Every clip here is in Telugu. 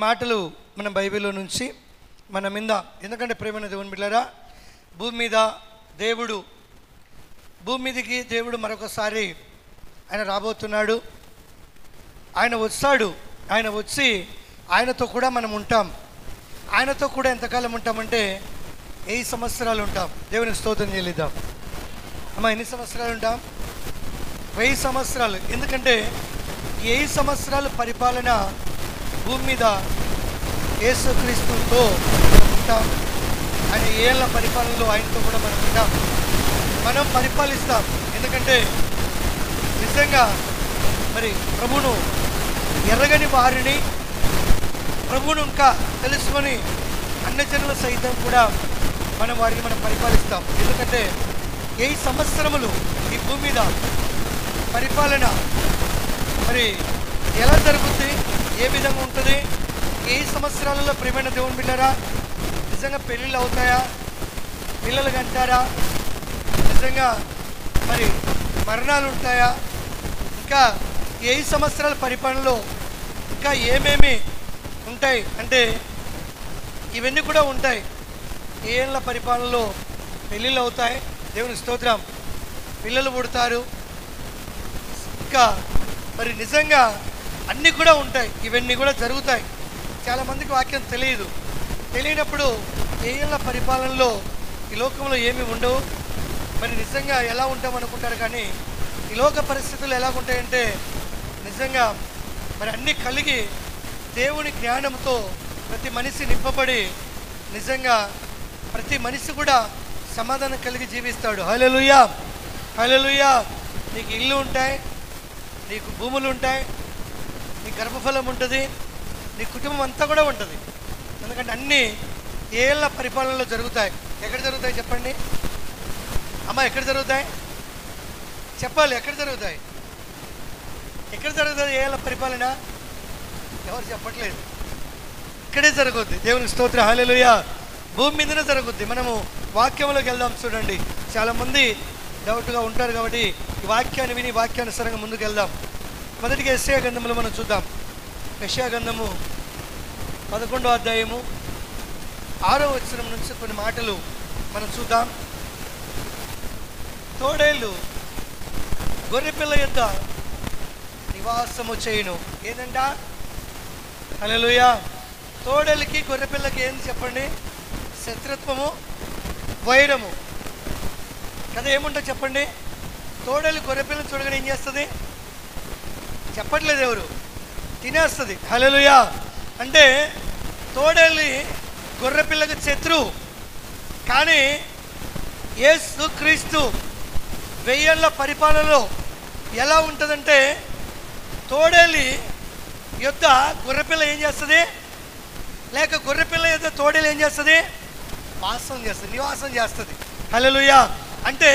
మాటలు మన బైబిల్లో నుంచి మన మీద, ఎందుకంటే ప్రేమైన దేవుని బిడ్డలారా, భూమి మీదకి దేవుడు మరొకసారి ఆయన రాబోతున్నాడు. ఆయన వస్తాడు. ఆయన వచ్చి ఆయనతో కూడా మనం ఉంటాం. ఆయనతో కూడా ఎంతకాలం ఉంటామంటే 1000 సంవత్సరాలు ఉంటాం. దేవునికి స్తోత్రం చెల్లిద్దాం. అమ్మ, ఎన్ని సంవత్సరాలు ఉంటాం? 1000 సంవత్సరాలు. ఎందుకంటే 1000 సంవత్సరాల పరిపాలన భూమి మీద యేసుక్రీస్తుతో ఉంటాం. ఆయన ఏళ్ళ పరిపాలనలో ఆయనతో కూడా మనం ఉంటాం. మనం పరిపాలిస్తాం. ఎందుకంటే నిజంగా మరి ప్రభువును ఎరగని వారిని ప్రభువును ఇంకా తెలుసుకొని అన్యజనుల సైతం కూడా వారిని మనం పరిపాలిస్తాం. ఎందుకంటే 1000 సంవత్సరములు ఈ భూమి మీద పరిపాలన మరి ఎలా జరుగుతుంది, ఏ విధంగా ఉంటుంది? 1000 సంవత్సరాలలో ప్రియమైన దేవుని బిడ్డలారా, నిజంగా పెళ్ళిళ్ళు అవుతాయా? పిల్లలు కంటారా? నిజంగా మరి మరణాలు ఉంటాయా? ఇంకా 1000 సంవత్సరాల పరిపాలనలో ఇంకా ఏమేమి ఉంటాయి అంటే ఇవన్నీ కూడా ఉంటాయి. ఏళ్ళ పరిపాలనలో పెళ్ళిళ్ళు అవుతాయి. దేవుని స్తోత్రం. పిల్లలు పుడతారు. ఇంకా మరి నిజంగా అన్నీ కూడా ఉంటాయి. ఇవన్నీ కూడా జరుగుతాయి. చాలామందికి వాక్యం తెలియనప్పుడు ఏళ్ళ పరిపాలనలో ఈ లోకంలో ఏమి ఉండవు, మరి నిజంగా ఎలా ఉంటాం అనుకుంటారు. కానీ ఈ లోక పరిస్థితులు ఎలా ఉంటాయంటే నిజంగా మరి అన్నీ కలిగి దేవుని జ్ఞానంతో ప్రతి మనిషి నింపబడి నిజంగా ప్రతి మనిషి కూడా సమాధానం కలిగి జీవిస్తాడు. హల్లెలూయా, హల్లెలూయా. నీకు ఇల్లు ఉంటాయి, నీకు భూములు ఉంటాయి, నీ గర్భఫలం ఉంటుంది, నీ కుటుంబం అంతా కూడా ఉంటుంది. ఎందుకంటే అన్నీ ఏళ్ళ పరిపాలనలో జరుగుతాయి. ఎక్కడ జరుగుతాయి చెప్పండి అమ్మ? ఎక్కడ జరుగుతాయి చెప్పాలి? ఎక్కడ జరుగుతాయి? ఎక్కడ జరుగుతుంది ఏళ్ళ పరిపాలన? ఎవరు చెప్పట్లేదు. ఇక్కడే జరుగుద్ది. దేవునికి స్తోత్రం. హల్లెలూయా. భూమి మీదనే జరుగుద్ది. మనము వాక్యంలోకి వెళ్దాం. చూడండి, చాలామంది డౌట్గా ఉంటారు కాబట్టి ఈ వాక్యాన్ని విని వాక్యానుసారంగా ముందుకు వెళ్దాం. మొదటిగా యెషయా గ్రంథంలో మనం చూద్దాం. యెషయా గ్రంథము 11వ అధ్యాయము 6వ వచనం నుంచి కొన్ని మాటలు మనం చూద్దాం. తోడేళ్ళు గొర్రెపిల్ల యొద్ద నివాసము చేయును. ఏందంట? హల్లెలూయా. తోడేళ్ళకి గొర్రెపిల్లకి ఏంది చెప్పండి? శత్రుత్వము, వైరము కదా. ఏముంటుంది చెప్పండి? తోడేళ్ళు గొర్రెపిల్లని చూడగానే ఏం చేస్తుంది? చెప్పట్లేదు ఎవరు? తినేస్తుంది. హల్లెలూయా. అంటే తోడేళ్ళి గొర్రెపిల్లకి శత్రువు. కానీ యేసుక్రీస్తు 1000 ఏళ్ల పరిపాలనలో ఎలా ఉంటుందంటే తోడేళ్ళి యొద్ద గొర్రెపిల్ల ఏం చేస్తుంది? లేక గొర్రెపిల్ల యొద్ద తోడేలు ఏం చేస్తుంది? వాసం చేస్తుంది, నివాసం చేస్తుంది. హల్లెలూయా. అంటే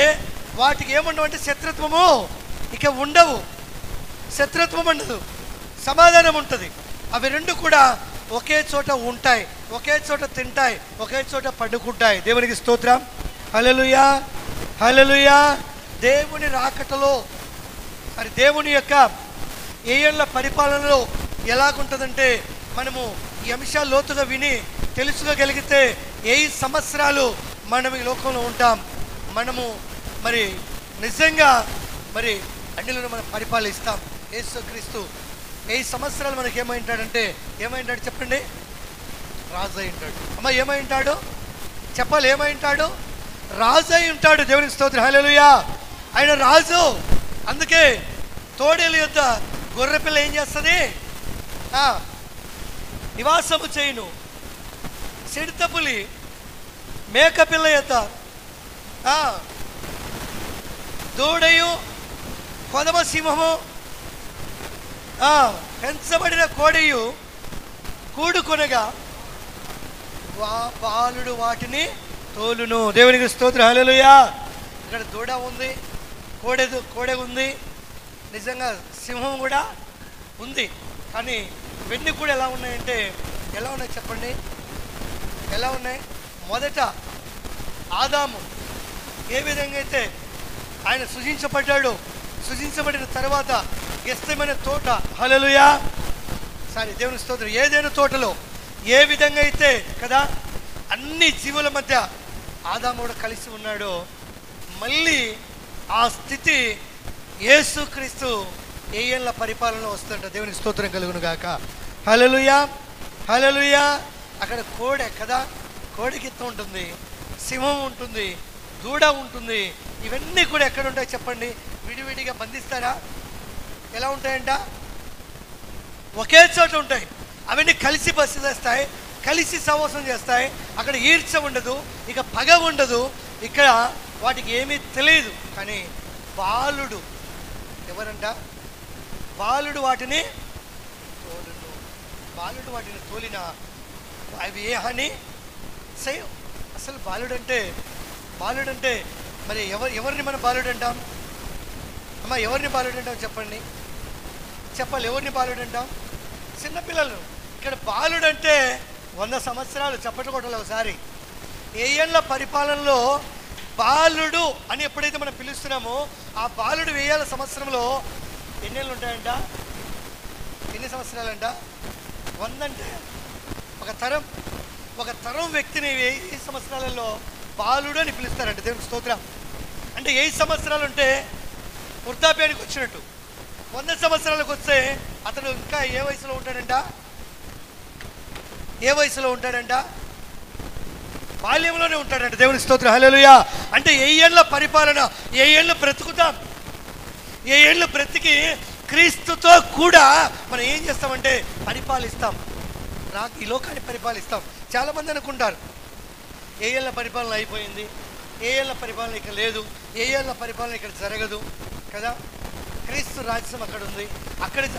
వాటికి ఏముండవు అంటే శత్రుత్వము ఇక ఉండవు. శత్రుత్వం ఉండదు, సమాధానం ఉంటుంది. అవి రెండు కూడా ఒకే చోట ఉంటాయి, ఒకే చోట తింటాయి, ఒకే చోట పండుకుంటాయి. దేవునికి స్తోత్రం. హల్లెలూయా, హల్లెలూయా. దేవుని రాకటలో మరి దేవుని యొక్క 1000 ఏళ్ల పరిపాలనలో ఎలాగుంటుందంటే మనము ఈ అంశాలు లోతుగా విని తెలుసుకోగలిగితే 1000 సంవత్సరాలు మనం ఈ లోకంలో ఉంటాం. మనము మరి నిజంగా మరి అన్నిలను మనం పరిపాలిస్తాం. యేసుక్రీస్తు 1000 సంవత్సరాలు మనకి ఏమైంటాడంటే ఏమైంటాడు చెప్పండి? రాజు అయి ఉంటాడు. అమ్మ, ఏమై ఉంటాడు చెప్పాలి? ఏమై ఉంటాడు? రాజు అయి ఉంటాడు. దేవునికి స్తోత్రం. హల్లెలూయా. ఆయన రాజు. అందుకే తోడేలు యొద్ద గొర్రెపిల్ల ఏం చేస్తుంది? నివాసము చేయును. సిడతపులి మేకపిల్ల యొద్ద దూడయు కొదమ సింహము పెంచబడిన కోడియు కూడుకొనగా బాలుడు వాటిని తోలును. దేవునికి స్తోత్రం. హల్లెలూయా. ఇక్కడ దూడ ఉంది, కోడె ఉంది, నిజంగా సింహం కూడా ఉంది. కానీ ఇవన్నీ కూడా ఎలా ఉన్నాయంటే ఎలా ఉన్నాయి చెప్పండి? ఎలా ఉన్నాయి? మొదట ఆదాము ఏ విధంగా అయితే ఆయన సృజించబడ్డాడు, సృజించబడిన తర్వాత గెత్సెమనే తోట, హల్లెలూయా, దేవుని స్తోత్రం. ఏదైనా తోటలో ఏ విధంగా అయితే కదా అన్ని జీవుల మధ్య ఆదాము కూడా కలిసి ఉన్నాడో, మళ్ళీ ఆ స్థితి యేసుక్రీస్తు ఏళ్ళ పరిపాలన వస్తుంట. దేవునికి స్తోత్రం కలుగును గాక. హల్లెలూయా, హల్లెలూయా. అక్కడ కోడె కదా, కోడెకిత్త ఉంటుంది, సింహం ఉంటుంది, దూడ ఉంటుంది. ఇవన్నీ కూడా ఎక్కడ ఉంటాయి చెప్పండి? విడివిడిగా బంధిస్తారా? ఎలా ఉంటాయంట? ఒకే చోట ఉంటాయి. అవన్నీ కలిసి బస్సు చేస్తాయి, కలిసి సహవాసం చేస్తాయి. అక్కడ ఈర్చ ఉండదు, ఇక పగ ఉండదు. ఇక్కడ వాటికి ఏమీ తెలియదు. కానీ బాలుడు ఎవరంట? బాలుడు వాటిని తోలును. బాలుడు వాటిని తోలిన అవి ఏ హాని సేవ్. అసలు బాలుడంటే మరి ఎవరిని మనం బాలుడు అంటాం? అమ్మా, ఎవరిని బాలుడు అంటాం చెప్పండి? చెప్పాలి, ఎవరిని బాలుడు అంటాం? చిన్నపిల్లలు. ఇక్కడ బాలుడు అంటే 100 సంవత్సరాలు. చప్పట్లు కొట్టాలి ఒకసారి. ఏళ్ళ పరిపాలనలో బాలుడు అని ఎప్పుడైతే మనం పిలుస్తున్నామో, ఆ బాలుడు 1000 సంవత్సరంలో ఎన్నేళ్ళు ఉంటాయంట? ఎన్ని సంవత్సరాలంట? 100 అంటే ఒక తరం వ్యక్తిని 1000 సంవత్సరాలలో బాలుడు అని పిలుస్తారంట. దేవునికి స్తోత్రం. అంటే 8 సంవత్సరాలు ఉంటే వృద్ధాప్యానికి వచ్చినట్టు. 100 సంవత్సరాలకు వస్తే అతను ఇంకా ఏ వయసులో ఉంటాడంట? ఏ వయసులో ఉంటాడంట? బాల్యంలోనే ఉంటాడంట. దేవునికి స్తోత్రం. హల్లెలూయా. అంటే 1000 ఏళ్ళ పరిపాలన, 1000 ఏళ్ళు బ్రతుకుతాం. 1000 ఏళ్ళు బ్రతికి క్రీస్తుతో కూడా మనం ఏం చేస్తామంటే పరిపాలిస్తాం. ఈ లోకాన్ని పరిపాలిస్తాం. చాలామంది అనుకుంటారు 1000 ఏళ్ళ పరిపాలన అయిపోయింది, 1000 ఏళ్ళ పరిపాలన ఇక్కడ లేదు, 1000 ఏళ్ళ పరిపాలన ఇక్కడ జరగదు కదా. క్రీస్తు రాజ్యం అక్కడ ఉంది.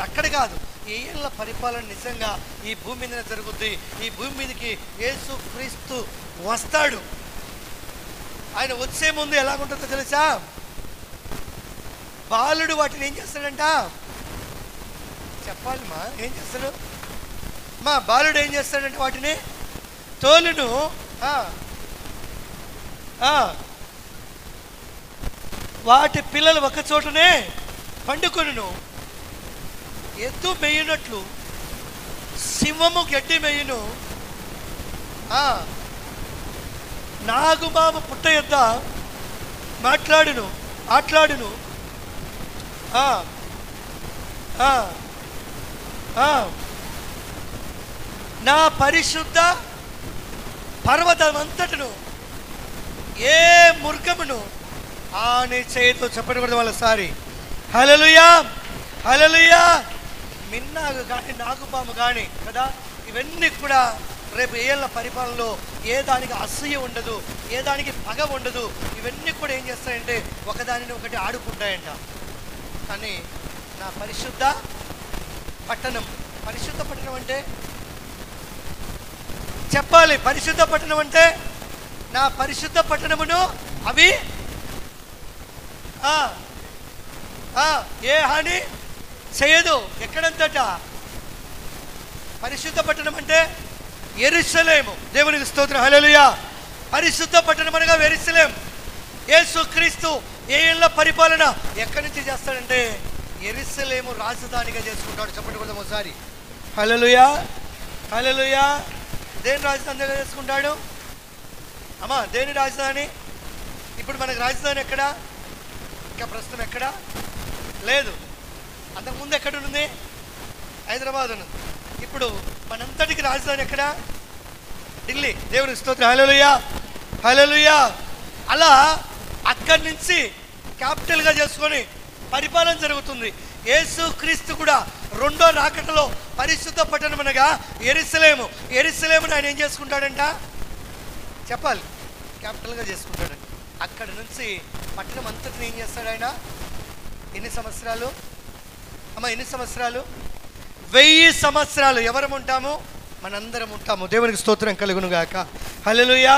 అక్కడ కాదు, 1000 ఏళ్ళ పరిపాలన నిజంగా ఈ భూమి మీద జరుగుద్ది. ఈ భూమి మీదకి యేసు క్రీస్తు వస్తాడు. ఆయన వచ్చే ముందు ఎలాగుంటుందో తెలుసా? బాలుడు వాటిని ఏం చేస్తాడంట? చెప్పాలి మా, ఏం చేస్తాడు? మా బాలుడు ఏం చేస్తాడంటే వాటిని తోలును. వాటి పిల్లలు ఒక చోటనే పండుకొనును. ఎద్దు మేయునట్లు సింహము గడ్డి మేయును. నాగుమామ పుట్ట యొద్ద ఆట్లాడును. నా పరిశుద్ధ పర్వతమంతటను ఏ మృగమును ఆని చేయతో చెప్పకూడదు వాళ్ళసారి. హల్లెలూయా, హల్లెలూయా. మిన్నాగు కానీ నాగుపాము కానీ కదా, ఇవన్నీ కూడా రేపు 1000 ఏళ్ళ పరిపాలనలో ఏ దానికి అసూయ ఉండదు, ఏ దానికి పగ ఉండదు. ఇవన్నీ కూడా ఏం చేస్తాయంటే ఒకదానిని ఒకటి ఆడుకుంటాయంట. కానీ నా పరిశుద్ధ పట్టణం అంటే చెప్పాలి. పరిశుద్ధ పట్టణం అంటే నా పరిశుద్ధ పట్టణమును అవి ఏ హాని చేయదు. ఎక్కడంతట? పరిశుద్ధ పట్టణం అంటే యెరూషలేము. దేవునికి స్తోత్రం. హల్లెలూయా. పరిశుద్ధ పట్టణం అనగా యెరూషలేం. యేసుక్రీస్తు 1000 ఏళ్ళ పరిపాలన ఎక్కడి నుంచి చేస్తాడంటే యెరూషలేము రాజధానిగా చేసుకుంటాడు. చెప్పండి కూడా ఒకసారి. హల్లెలూయా, హల్లెలూయా. దేని రాజధానిగా చేసుకుంటాడు? అమ్మా, దేని రాజధాని? ఇప్పుడు మనకు రాజధాని ఎక్కడా? ఇంకా ప్రస్తుతం ఎక్కడా లేదు. అంతకుముందు ఎక్కడ ఉంది? హైదరాబాద్ ఉంది. ఇప్పుడు మనంతటికి రాజధాని ఎక్కడా? ఢిల్లీ. దేవునికి స్తోత్రం. హల్లెలూయా, హల్లెలూయా. అలా అక్కడి నుంచి క్యాపిటల్గా చేసుకొని పరిపాలన జరుగుతుంది. యేసుక్రీస్తు కూడా రెండో రాకడలో పరిశుద్ధ పట్టణం అనగా యెరూషలేమును ఆయన ఏం చేసుకుంటాడంట? చెప్పాలి, క్యాపిటల్గా చేసుకుంటాడంట. అక్కడి నుంచి పట్టణం అంతటిని ఏం చేస్తాడు ఆయన? ఎన్ని సంవత్సరాలు అమ్మ? ఎన్ని సంవత్సరాలు? 1000 సంవత్సరాలు. ఎవరం ఉంటాము? మనందరం ఉంటాము. దేవునికి స్తోత్రం కలుగును గాక. హల్లెలూయా,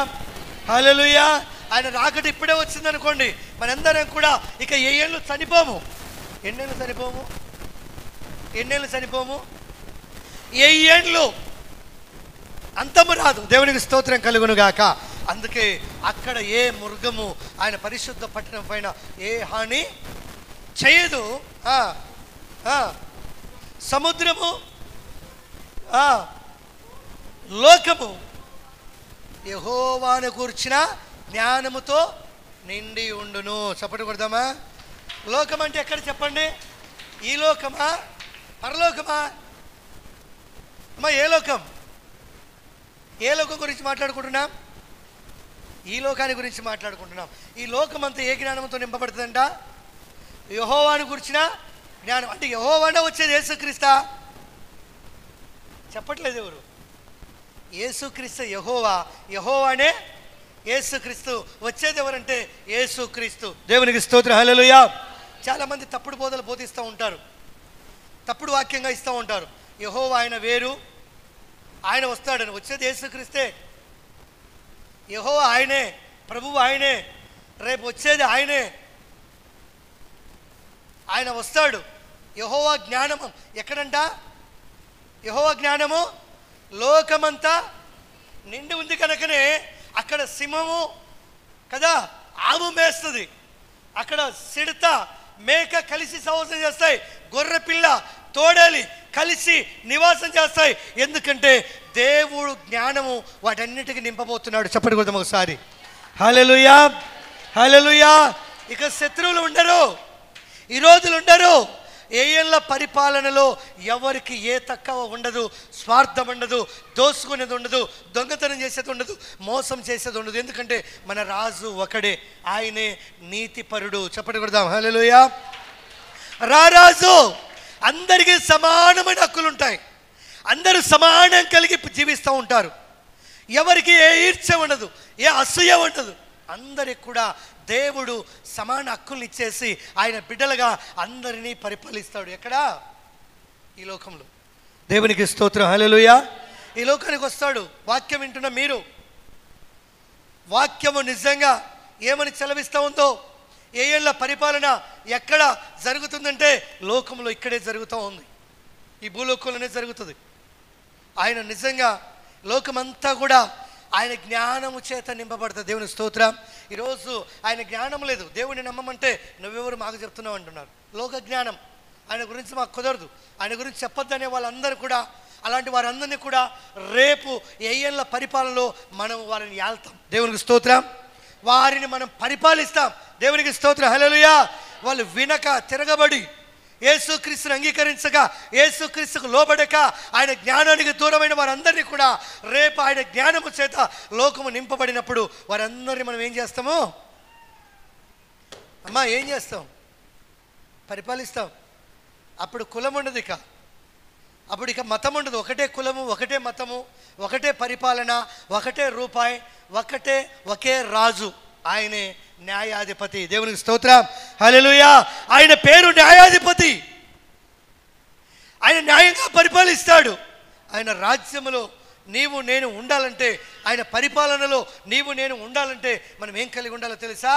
హల్లెలూయా. ఆయన రాకడ ఇప్పుడే వచ్చిందనుకోండి, మనందరం కూడా ఇక 1000 ఏళ్ళు చనిపోము. ఎన్నేళ్ళు చనిపోము? 1000 ఏళ్ళు అంతము రాదు. దేవునికి స్తోత్రం కలుగును గాక. అందుకే అక్కడ ఏ మృగము ఆయన పరిశుద్ధ పట్టణం పైన ఏ హాని చేయదు. సముద్రము లోకము యెహోవాను గూర్చిన జ్ఞానముతో నిండి ఉండును. చప్పటి కొడదామా? లోకం అంటే ఎక్కడ చెప్పండి? ఈ లోకమా, పరలోకమా? అమ్మా, ఏ లోకం? ఏ లోకం గురించి మాట్లాడుకుంటున్నాం? ఈ లోకాన్ని గురించి మాట్లాడుకుంటున్నాం. ఈ లోకం అంతా ఏ జ్ఞానంతో నింపబడుతుందంట? యెహోవాను గురించిన జ్ఞానం. అంటే యెహోవానే వచ్చేది యేసుక్రీస్తా? చెప్పట్లేదు ఎవరు. యేసుక్రీస్తు యెహోవా, యెహోవానే యేసుక్రీస్తు. వచ్చేది ఎవరంటే యేసుక్రీస్తు. దేవునికి స్తోత్రం, హల్లెలూయా. చాలామంది తప్పుడు బోధలు బోధిస్తూ ఉంటారు, తప్పుడు వాక్యంగా ఇస్తూ ఉంటారు. యెహోవా ఆయన వేరు, ఆయన వస్తాడని. వచ్చేది యేసుక్రీస్తే. యెహోవా ఆయనే, ప్రభువు ఆయనే, రేపు వచ్చేది ఆయనే. ఆయన వస్తాడు. యెహోవా జ్ఞానము ఎక్కడంట? యెహోవా జ్ఞానము లోకమంతా నిండి ఉంది కనుకనే అక్కడ సింహము కదా ఆవు మేస్తుంది, అక్కడ సిడత మేక కలిసి సహవాసం చేస్తాయి, గొర్రె పిల్ల తోడేలి కలిసి నివాసం చేస్తాయి. ఎందుకంటే దేవుడు జ్ఞానము వాటన్నిటికీ నింపబోతున్నాడు. చెప్పండి కొద్దాం ఒకసారి. హల్లెలూయా, హల్లెలూయా. ఇక శత్రువులు ఉండరు, ఈ రోజులు ఉండరు. ఏళ్ళ పరిపాలనలో ఎవరికి ఏ తక్కువ ఉండదు, స్వార్థం ఉండదు, దోసుకునేది ఉండదు, దొంగతనం చేసేది ఉండదు, మోసం చేసేది ఉండదు. ఎందుకంటే మన రాజు ఒకడే, ఆయనే నీతిపరుడు. చెప్పండి కొడదాం, హల్లెలూయా. రారాజు అందరికీ సమానమైన హక్కులు ఉంటాయి, అందరూ సమానం కలిగి జీవిస్తూ ఉంటారు. ఎవరికి ఏ ఈర్ష్య ఉండదు, ఏ అసూయ ఉండదు. అందరికి కూడా దేవుడు సమాన హక్కుల్ని ఇచ్చేసి ఆయన బిడ్డలుగా అందరినీ పరిపాలిస్తాడు. ఎక్కడా? ఈ లోకంలో. దేవునికి స్తోత్రం, హల్లెలూయా. ఈ లోకానికి వస్తాడు. వాక్యం వింటున్న మీరు, వాక్యము నిజంగా ఏమని సెలవిస్తూ ఉందో, ఏ ఏళ్ళ పరిపాలన ఎక్కడ జరుగుతుందంటే లోకంలో ఇక్కడే జరుగుతూ ఉంది, ఈ భూలోకంలోనే జరుగుతుంది. ఆయన నిజంగా లోకమంతా కూడా ఆయన జ్ఞానము చేత నింపబడుతుంది. దేవుని స్తోత్రం. ఈరోజు ఆయన జ్ఞానం లేదు. దేవుడిని నమ్మమంటే నువ్వెవరు మాకు చెప్తున్నావు అంటున్నారు. లోక జ్ఞానం, ఆయన గురించి మాకు కుదరదు, ఆయన గురించి చెప్పొద్దనే వాళ్ళందరూ కూడా, అలాంటి వారందరినీ కూడా రేపు ఏళ్ళ పరిపాలనలో మనం వారిని ఏళ్తాం. దేవునికి స్తోత్రం. వారిని మనం పరిపాలిస్తాం. దేవునికి స్తోత్రం, హల్లెలూయా. వాళ్ళు వినక తిరగబడి యేసుక్రీస్తుని అంగీకరించగా, యేసుక్రీస్తుకు లోబడక, ఆయన జ్ఞానానికి దూరమైన వారందరినీ కూడా రేపు ఆయన జ్ఞానము చేత లోకము నింపబడినప్పుడు వారందరినీ మనం ఏం చేస్తాము? అమ్మా, ఏం చేస్తాం? పరిపాలిస్తాం. అప్పుడు కులం ఉండదు, అప్పుడు ఇక మతం ఉండదు. ఒకటే కులము, ఒకటే మతము, ఒకటే పరిపాలన, ఒకటే రూపాయి, ఒకే రాజు. ఆయనే న్యాయాధిపతి. దేవునికి స్తోత్రం, హల్లెలూయా. ఆయన పేరు న్యాయాధిపతి. ఆయన న్యాయంగా పరిపాలిస్తాడు. ఆయన రాజ్యములో నీవు నేను ఉండాలంటే, ఆయన పరిపాలనలో నీవు నేను ఉండాలంటే మనం ఏం కలిగి ఉండాలో తెలుసా?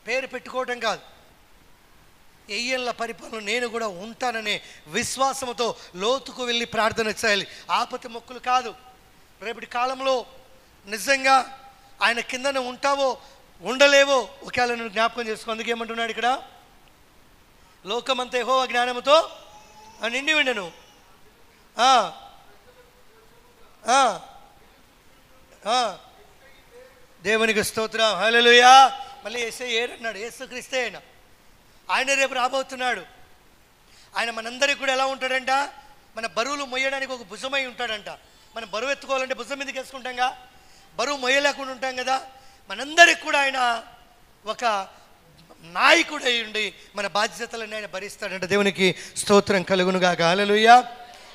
పేరు పెట్టుకోవటం కాదు, ఏళ్ళ పరిపాలన నేను కూడా ఉంటాననే విశ్వాసంతో లోతుకు వెళ్ళి ప్రార్థన చేయాలి. ఆపతి మొక్కులు కాదు. రేపటి కాలంలో నిజంగా ఆయన కిందనే ఉంటావో ఉండలేవో ఒకవేళ నేను జ్ఞాపకం చేసుకో. అందుకే ఏమంటున్నాడు ఇక్కడ? లోకమంతా యెహోవా జ్ఞానముతో నిండి ఉండెను. దేవునికి స్తోత్రం, హల్లెలూయా. మళ్ళీ యేసే ఏరన్నాడు, యేసుక్రీస్తే ఆయన రేపు రాబోతున్నాడు. ఆయన మనందరికీ కూడా ఎలా ఉంటాడంట? మన బరువులు మొయ్యడానికి ఒక భుజమై ఉంటాడంట. మనం బరువు ఎత్తుకోవాలంటే భుజం మీదకి వేసుకుంటాంగా, బరువు మొయ్యలేకుండా ఉంటాం కదా. మనందరికి కూడా ఆయన ఒక నాయకుడు అయి ఉండి మన బాధ్యతలను ఆయన భరిస్తాడంట. దేవునికి స్తోత్రం కలుగునుగాక. హల్లెలూయా,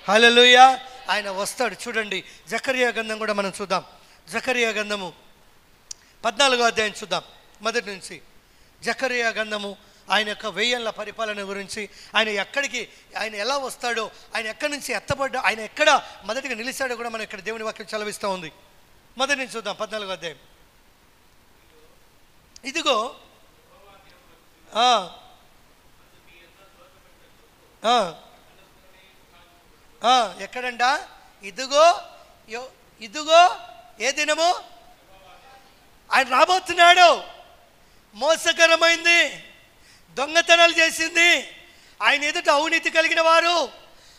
హల్లెలూయా. ఆయన వస్తాడు. చూడండి, జకరియా గ్రంథం కూడా మనం చూద్దాం. జకరియా గ్రంథము 14వ అధ్యాయం చూద్దాం, మొదటి నుంచి. జకరియా గ్రంథము ఆయన యొక్క 1000 ఏళ్ల పరిపాలన గురించి, ఆయన ఎలా వస్తాడో, ఆయన ఎక్కడి నుంచి ఎత్తబడ్డా, ఆయన ఎక్కడ మొదటిగా నిలిచాడో కూడా మనం ఇక్కడ దేవుని వాక్యం చలవిస్తూ ఉంది. మొదటి నుంచి చూద్దాం, 14వ అధ్యాయం. ఇదిగో ఎక్కడంట? ఇదిగో ఏ దినము? ఆయన రాబోతున్నాడు. మోసకరమైంది, దొంగతనాలు చేసింది, ఆయన ఎదుట అవినీతి కలిగిన వారు,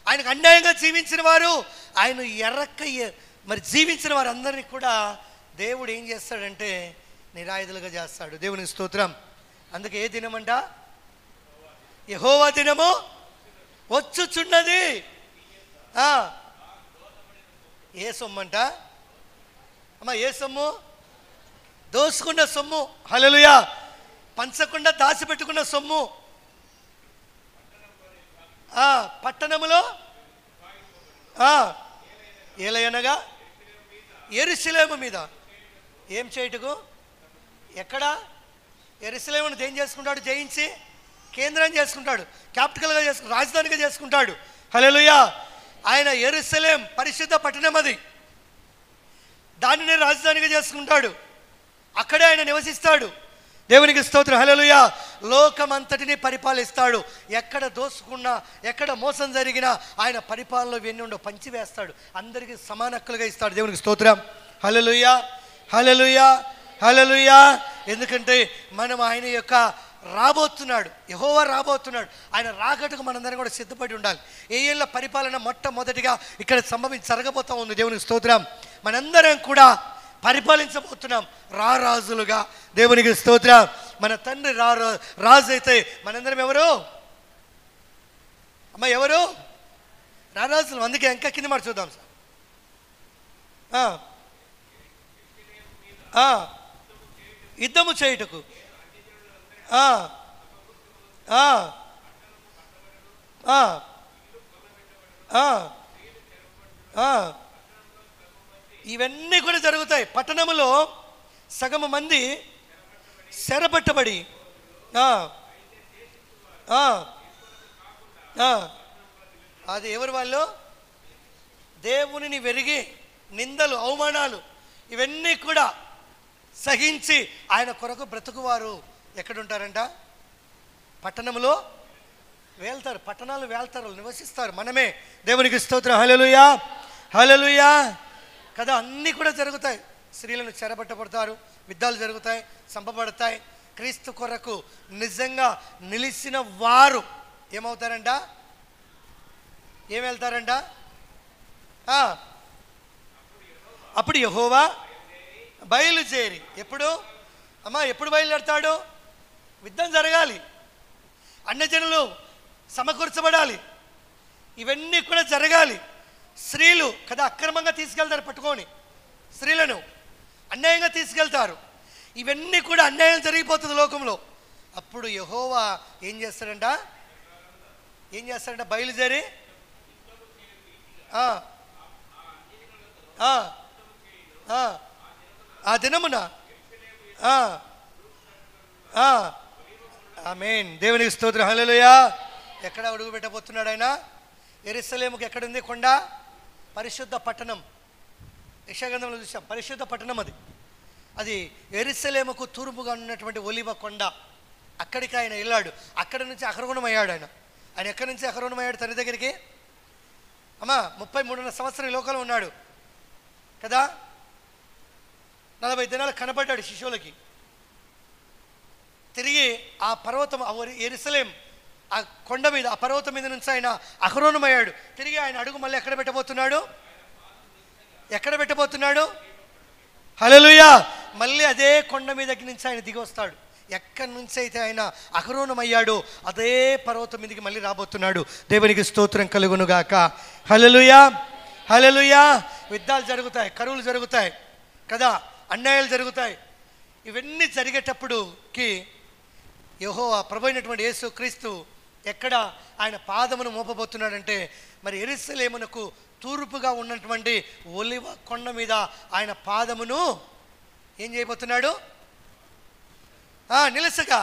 ఆయనకు అన్యాయంగా జీవించిన వారు, ఆయన మరి జీవించిన వారందరినీ కూడా దేవుడు ఏం చేస్తాడంటే నిరాయుధులుగా చేస్తాడు. దేవునికి స్తోత్రం. అందుకే ఏ దినమంట? యెహోవా దినము వచ్చుచున్నది. ఏ సొమ్మంట అమ్మా? ఏ సొమ్ము? దోసుకున్న సొమ్ము. హల్లెలూయా. పంచకుండా దాచిపెట్టుకున్న సొమ్ము. పట్టణములో ఏలయనగా యెరూషలేము మీద ఏం చేయుటకు? ఎక్కడ? యెరూషలేమును ఏం చేసుకుంటాడు? జయించి కేంద్రం చేసుకుంటాడు, క్యాపిటల్గా చేసుకుంటాడు, రాజధానిగా చేసుకుంటాడు. హల్లెలూయా. ఆయన యెరూషలేం పరిశుద్ధ పట్టణం, అది దానిని రాజధానిగా చేసుకుంటాడు. అక్కడే ఆయన నివసిస్తాడు. దేవునికి స్తోత్రం. హల్లెలూయా. లోకమంతటిని పరిపాలిస్తాడు. ఎక్కడ దోసుకున్నా, ఎక్కడ మోసం జరిగినా ఆయన పరిపాలనలో ఇవన్నీ ఉండవు, పంచివేస్తాడు, అందరికీ సమాన హక్కులుగా ఇస్తాడు. దేవునికి స్తోత్రం. హల్లెలూయా, హల్లెలూయా, హల్లెలూయా. ఎందుకంటే మనం ఆయన యొక్క రాబోతున్నాడు, యెహోవా రాబోతున్నాడు. ఆయన రాకటకు మనందరం కూడా సిద్ధపడి ఉండాలి. ఏళ్ళ పరిపాలన మొట్టమొదటిగా ఇక్కడ జరగబోతా ఉంది. దేవునికి స్తోత్రం. మనందరం కూడా పరిపాలించబోతున్నాం రారాజులుగా. దేవునికి స్తోత్రం. మన తండ్రి రాజు అయితే మనందరం ఎవరు అమ్మ? ఎవరు? రారాజులు. అందుకే ఇంకా కింద మాట చూద్దాం సార్. యుద్ధము చేయుటకు ఇవన్నీ కూడా జరుగుతాయి. పట్టణములో సగము మంది చెరపట్టబడి అది ఎవరు? వాళ్ళు దేవునిని వెరిగి నిందలు, అవమానాలు ఇవన్నీ కూడా సహించి ఆయన కొరకు బ్రతుకువారు ఎక్కడుంటారంట? పట్టణంలో వెళ్తారు, పట్టణాలు వెళ్తారు, నివసిస్తారు. మనమే. దేవునికి స్తోత్రం. హల్లెలూయా, హల్లెలూయా కదా. అన్నీ కూడా జరుగుతాయి. స్త్రీలను చెరబట్టబడతారు, యుద్ధాలు జరుగుతాయి, చంపబడతాయి. క్రీస్తు కొరకు నిజంగా నిలిచిన వారు ఏమవుతారంట? ఏం వెళ్తారంట? అప్పుడు యెహోవా బయలుదేరి. ఎప్పుడు అమ్మా? ఎప్పుడు బయలుదేరతాడు? యుద్ధం జరగాలి, అన్యజనులు సమకూర్చబడాలి, ఇవన్నీ కూడా జరగాలి. స్త్రీలు కదా అక్రమంగా తీసుకెళ్తారు, పట్టుకొని స్త్రీలను అన్యాయంగా తీసుకెళ్తారు. ఇవన్నీ కూడా అన్యాయం జరిగిపోతుంది లోకంలో. అప్పుడు యెహోవా ఏం చేస్తాడంట? బయలుదేరి ఆ దినమున ఆమేన్. దేవునికి స్తోత్రం. హల్లెలూయా. ఎక్కడ అడుగు పెట్టబోతున్నాడు ఆయన? యెరూషలేముకి ఎక్కడుంది కొండ? పరిశుద్ధ పట్టణం. యెషయా-గ్రంథంలో చూసాం, పరిశుద్ధ పట్టణం అది. అది యెరూషలేముకు తూర్పుగా ఉన్నటువంటి ఒలివ కొండ. అక్కడికి ఆయన వెళ్ళాడు. అక్కడి నుంచి అహరోనమయ్యాడు. ఆయన ఎక్కడి నుంచి అహరోనమయ్యాడు? తన దగ్గరికి అమ్మా 33 సంవత్సరం ఈ లోకంలో ఉన్నాడు కదా. 40 దినాలు కనబడ్డాడు శిశువులకి. తిరిగి ఆ పర్వతం, యెరూషలేం ఆ కొండ మీద, ఆ పర్వతం మీద నుంచి ఆయన అహరోనమయ్యాడు. తిరిగి ఆయన అడుగు మళ్ళీ ఎక్కడ పెట్టబోతున్నాడు? ఎక్కడ పెట్టబోతున్నాడు? హల్లెలూయా. మళ్ళీ అదే కొండ మీద నుంచి ఆయన దిగి వస్తాడు. ఎక్కడి నుంచి అయితే ఆయన అహరోనమయ్యాడో అదే పర్వతం మీదకి మళ్ళీ రాబోతున్నాడు. దేవునికి స్తోత్రం కలుగును గాక. హల్లెలూయా, హల్లెలూయా. యుద్ధాలు జరుగుతాయి, కరువులు జరుగుతాయి కదా, అన్యాయాలు జరుగుతాయి. ఇవన్నీ జరిగేటప్పుడుకి యెహోవా ప్రభు అయినటువంటి యేసు క్రీస్తు ఎక్కడ ఆయన పాదమును మోపబోతున్నాడంటే మరి యెరూషలేమునకు తూర్పుగా ఉన్నటువంటి ఒలివ కొండ మీద ఆయన పాదమును ఏం చేయబోతున్నాడు? నిలసగా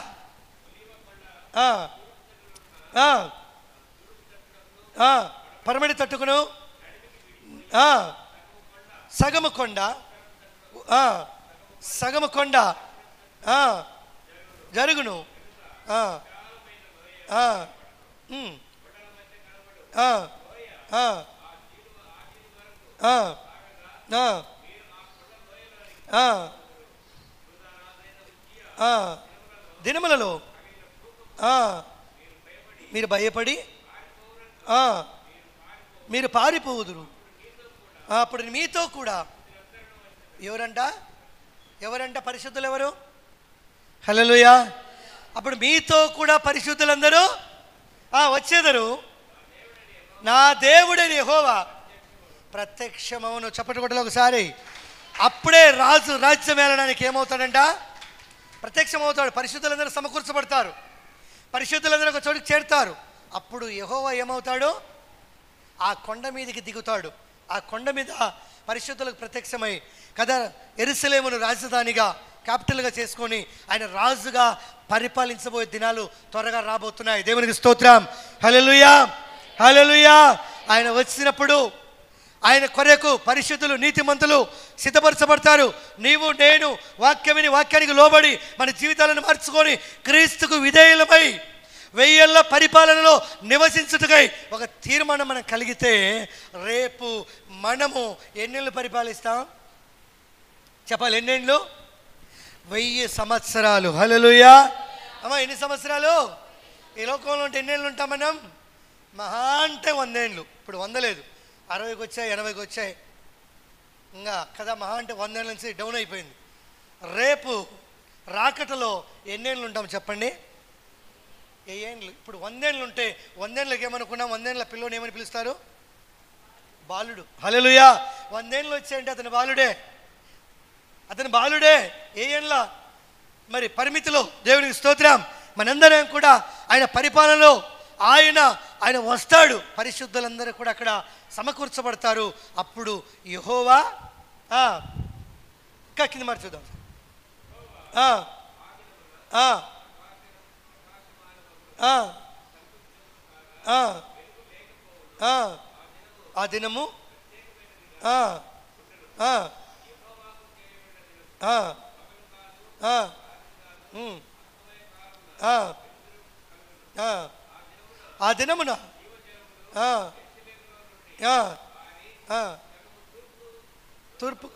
పరమడి తట్టుకును సగము కొండ, సగము కొండ జరుగును. దినములలో మీరు భయపడి మీరు పారిపోవుదురు, అప్పుడు మీతో కూడా ఎవరంట పరిశుద్ధులు ఎవరు? హల్లెలూయా. అప్పుడు మీతో కూడా పరిశుద్ధులందరూ వచ్చేదరు, నా దేవుడని యెహోవా ప్రత్యక్షమవును. చప్పటి కొట్టలు ఒకసారి. అప్పుడే రాజు రాజ్యం వెళ్ళడానికి ఏమవుతాడంట? ప్రత్యక్షమవుతాడు. పరిశుద్ధులందరూ సమకూర్చబడతారు, పరిశుద్ధులందరూ ఒక చోటుకి చేరుతారు. అప్పుడు యెహోవా ఏమవుతాడు? ఆ కొండ మీదకి దిగుతాడు. ఆ కొండ మీద పరిశుద్ధులకు ప్రత్యక్షమై కదా యెరూషలేమును రాజధానిగా క్యాపిటల్గా చేసుకొని ఆయన రాజుగా పరిపాలించబోయే దినాలు త్వరగా రాబోతున్నాయి. దేవునికి స్తోత్రం. హల్లెలూయా, హల్లెలూయా. ఆయన వచ్చినప్పుడు ఆయన కొరకు పరిశుద్ధులు నీతిమంతులు సిద్ధపరచబడతారు. నీవు నేను వాక్యానికి లోబడి మన జీవితాలను మార్చుకొని క్రీస్తుకు విధేయులమై 1000 ఏళ్ల పరిపాలనలో నివసించుటకై ఒక తీర్మానం మనం కలిగితే రేపు మనము ఎన్నేళ్ళు పరిపాలిస్తాం? చెప్పాలి, ఎన్నేళ్ళు? 1000 సంవత్సరాలు. హల్లెలూయా. అమ్మా, ఎన్ని సంవత్సరాలు ఈ లోకంలో ఉంటే ఎన్నేళ్ళు ఉంటాం మనం? మహా అంటే 100 ఏళ్ళు. ఇప్పుడు 100 లేదు, 60కి వచ్చాయి, 80కి వచ్చాయి ఇంకా కదా. మహా అంటే 100 ఏళ్ళ నుంచి డౌన్ అయిపోయింది. రేపు రాకటలో ఎన్నేళ్ళు ఉంటాం చెప్పండి? ఏండ్లు. ఇప్పుడు 100 ఏళ్ళు ఉంటే 100 ఏళ్ళకి ఏమనుకున్నాం? 100 ఏళ్ళ పిల్లోని ఏమని పిలుస్తారు? బాలుడు. హల్లెలూయా. 100 ఏళ్ళు వచ్చాయంటే అతను బాలుడే. ఏ ఏళ్ళ మరి పరిమితిలో? దేవునికి స్తోత్రం. మనందరం కూడా ఆయన పరిపాలనలో ఆయన వస్తాడు. పరిశుద్ధులందరూ కూడా అక్కడ సమకూర్చబడతారు. అప్పుడు యెహోవా ఇంకా కింద మరి చూద్దాం. ఆ దినము ఆ దినమున తూర్పు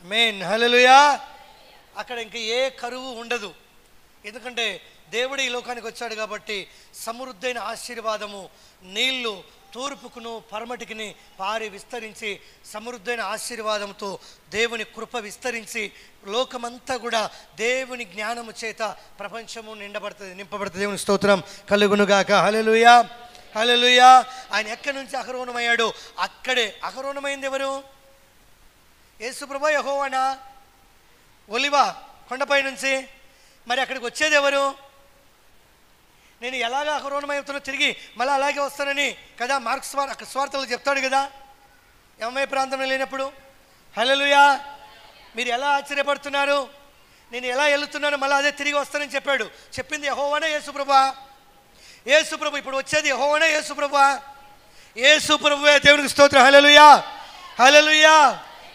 ఆమేన్. హల్లెలూయా. అక్కడ ఇంకా ఏ కరువు ఉండదు. ఎందుకంటే దేవుడు ఈ లోకానికి వచ్చాడు కాబట్టి సమృద్ధైన ఆశీర్వాదము నీళ్లు తూర్పుకును పరమటికిని పారి విస్తరించి సమృద్ధైన ఆశీర్వాదంతో దేవుని కృప విస్తరించి లోకమంతా కూడా దేవుని జ్ఞానము చేత ప్రపంచము నింపబడుతుంది. దేవుని స్తోత్రం కలుగునుగాక. హల్లెలూయా, హల్లెలూయా. ఆయన ఎక్కడి నుంచి అహరోణమయ్యాడు? అక్కడే. అహరోణమైంది ఎవరు? యేసుప్రభు యెహోవానా? ఒలివ కొండపై నుంచి. మరి అక్కడికి వచ్చేది ఎవరు? నేను ఎలాగ అహరోణమవుతున్నా తిరిగి మళ్ళీ అలాగే వస్తానని కదా మార్క్స్ స్వార్థలు చెప్తాడు కదా ఎంఐ ప్రాంతంలో లేనప్పుడు. హల్లెలూయా. మీరు ఎలా ఆశ్చర్యపడుతున్నారు? నేను ఎలా వెళ్తున్నాను మళ్ళీ అదే తిరిగి వస్తానని చెప్పాడు. చెప్పింది యెహోవానా యేసుప్రభువా? యేసుప్రభు. ఇప్పుడు వచ్చేది యెహోవానా యేసుప్రభువా? యేసుప్రభువే. దేవునికి స్తోత్రం. హల్లెలూయా, హల్లెలూయా.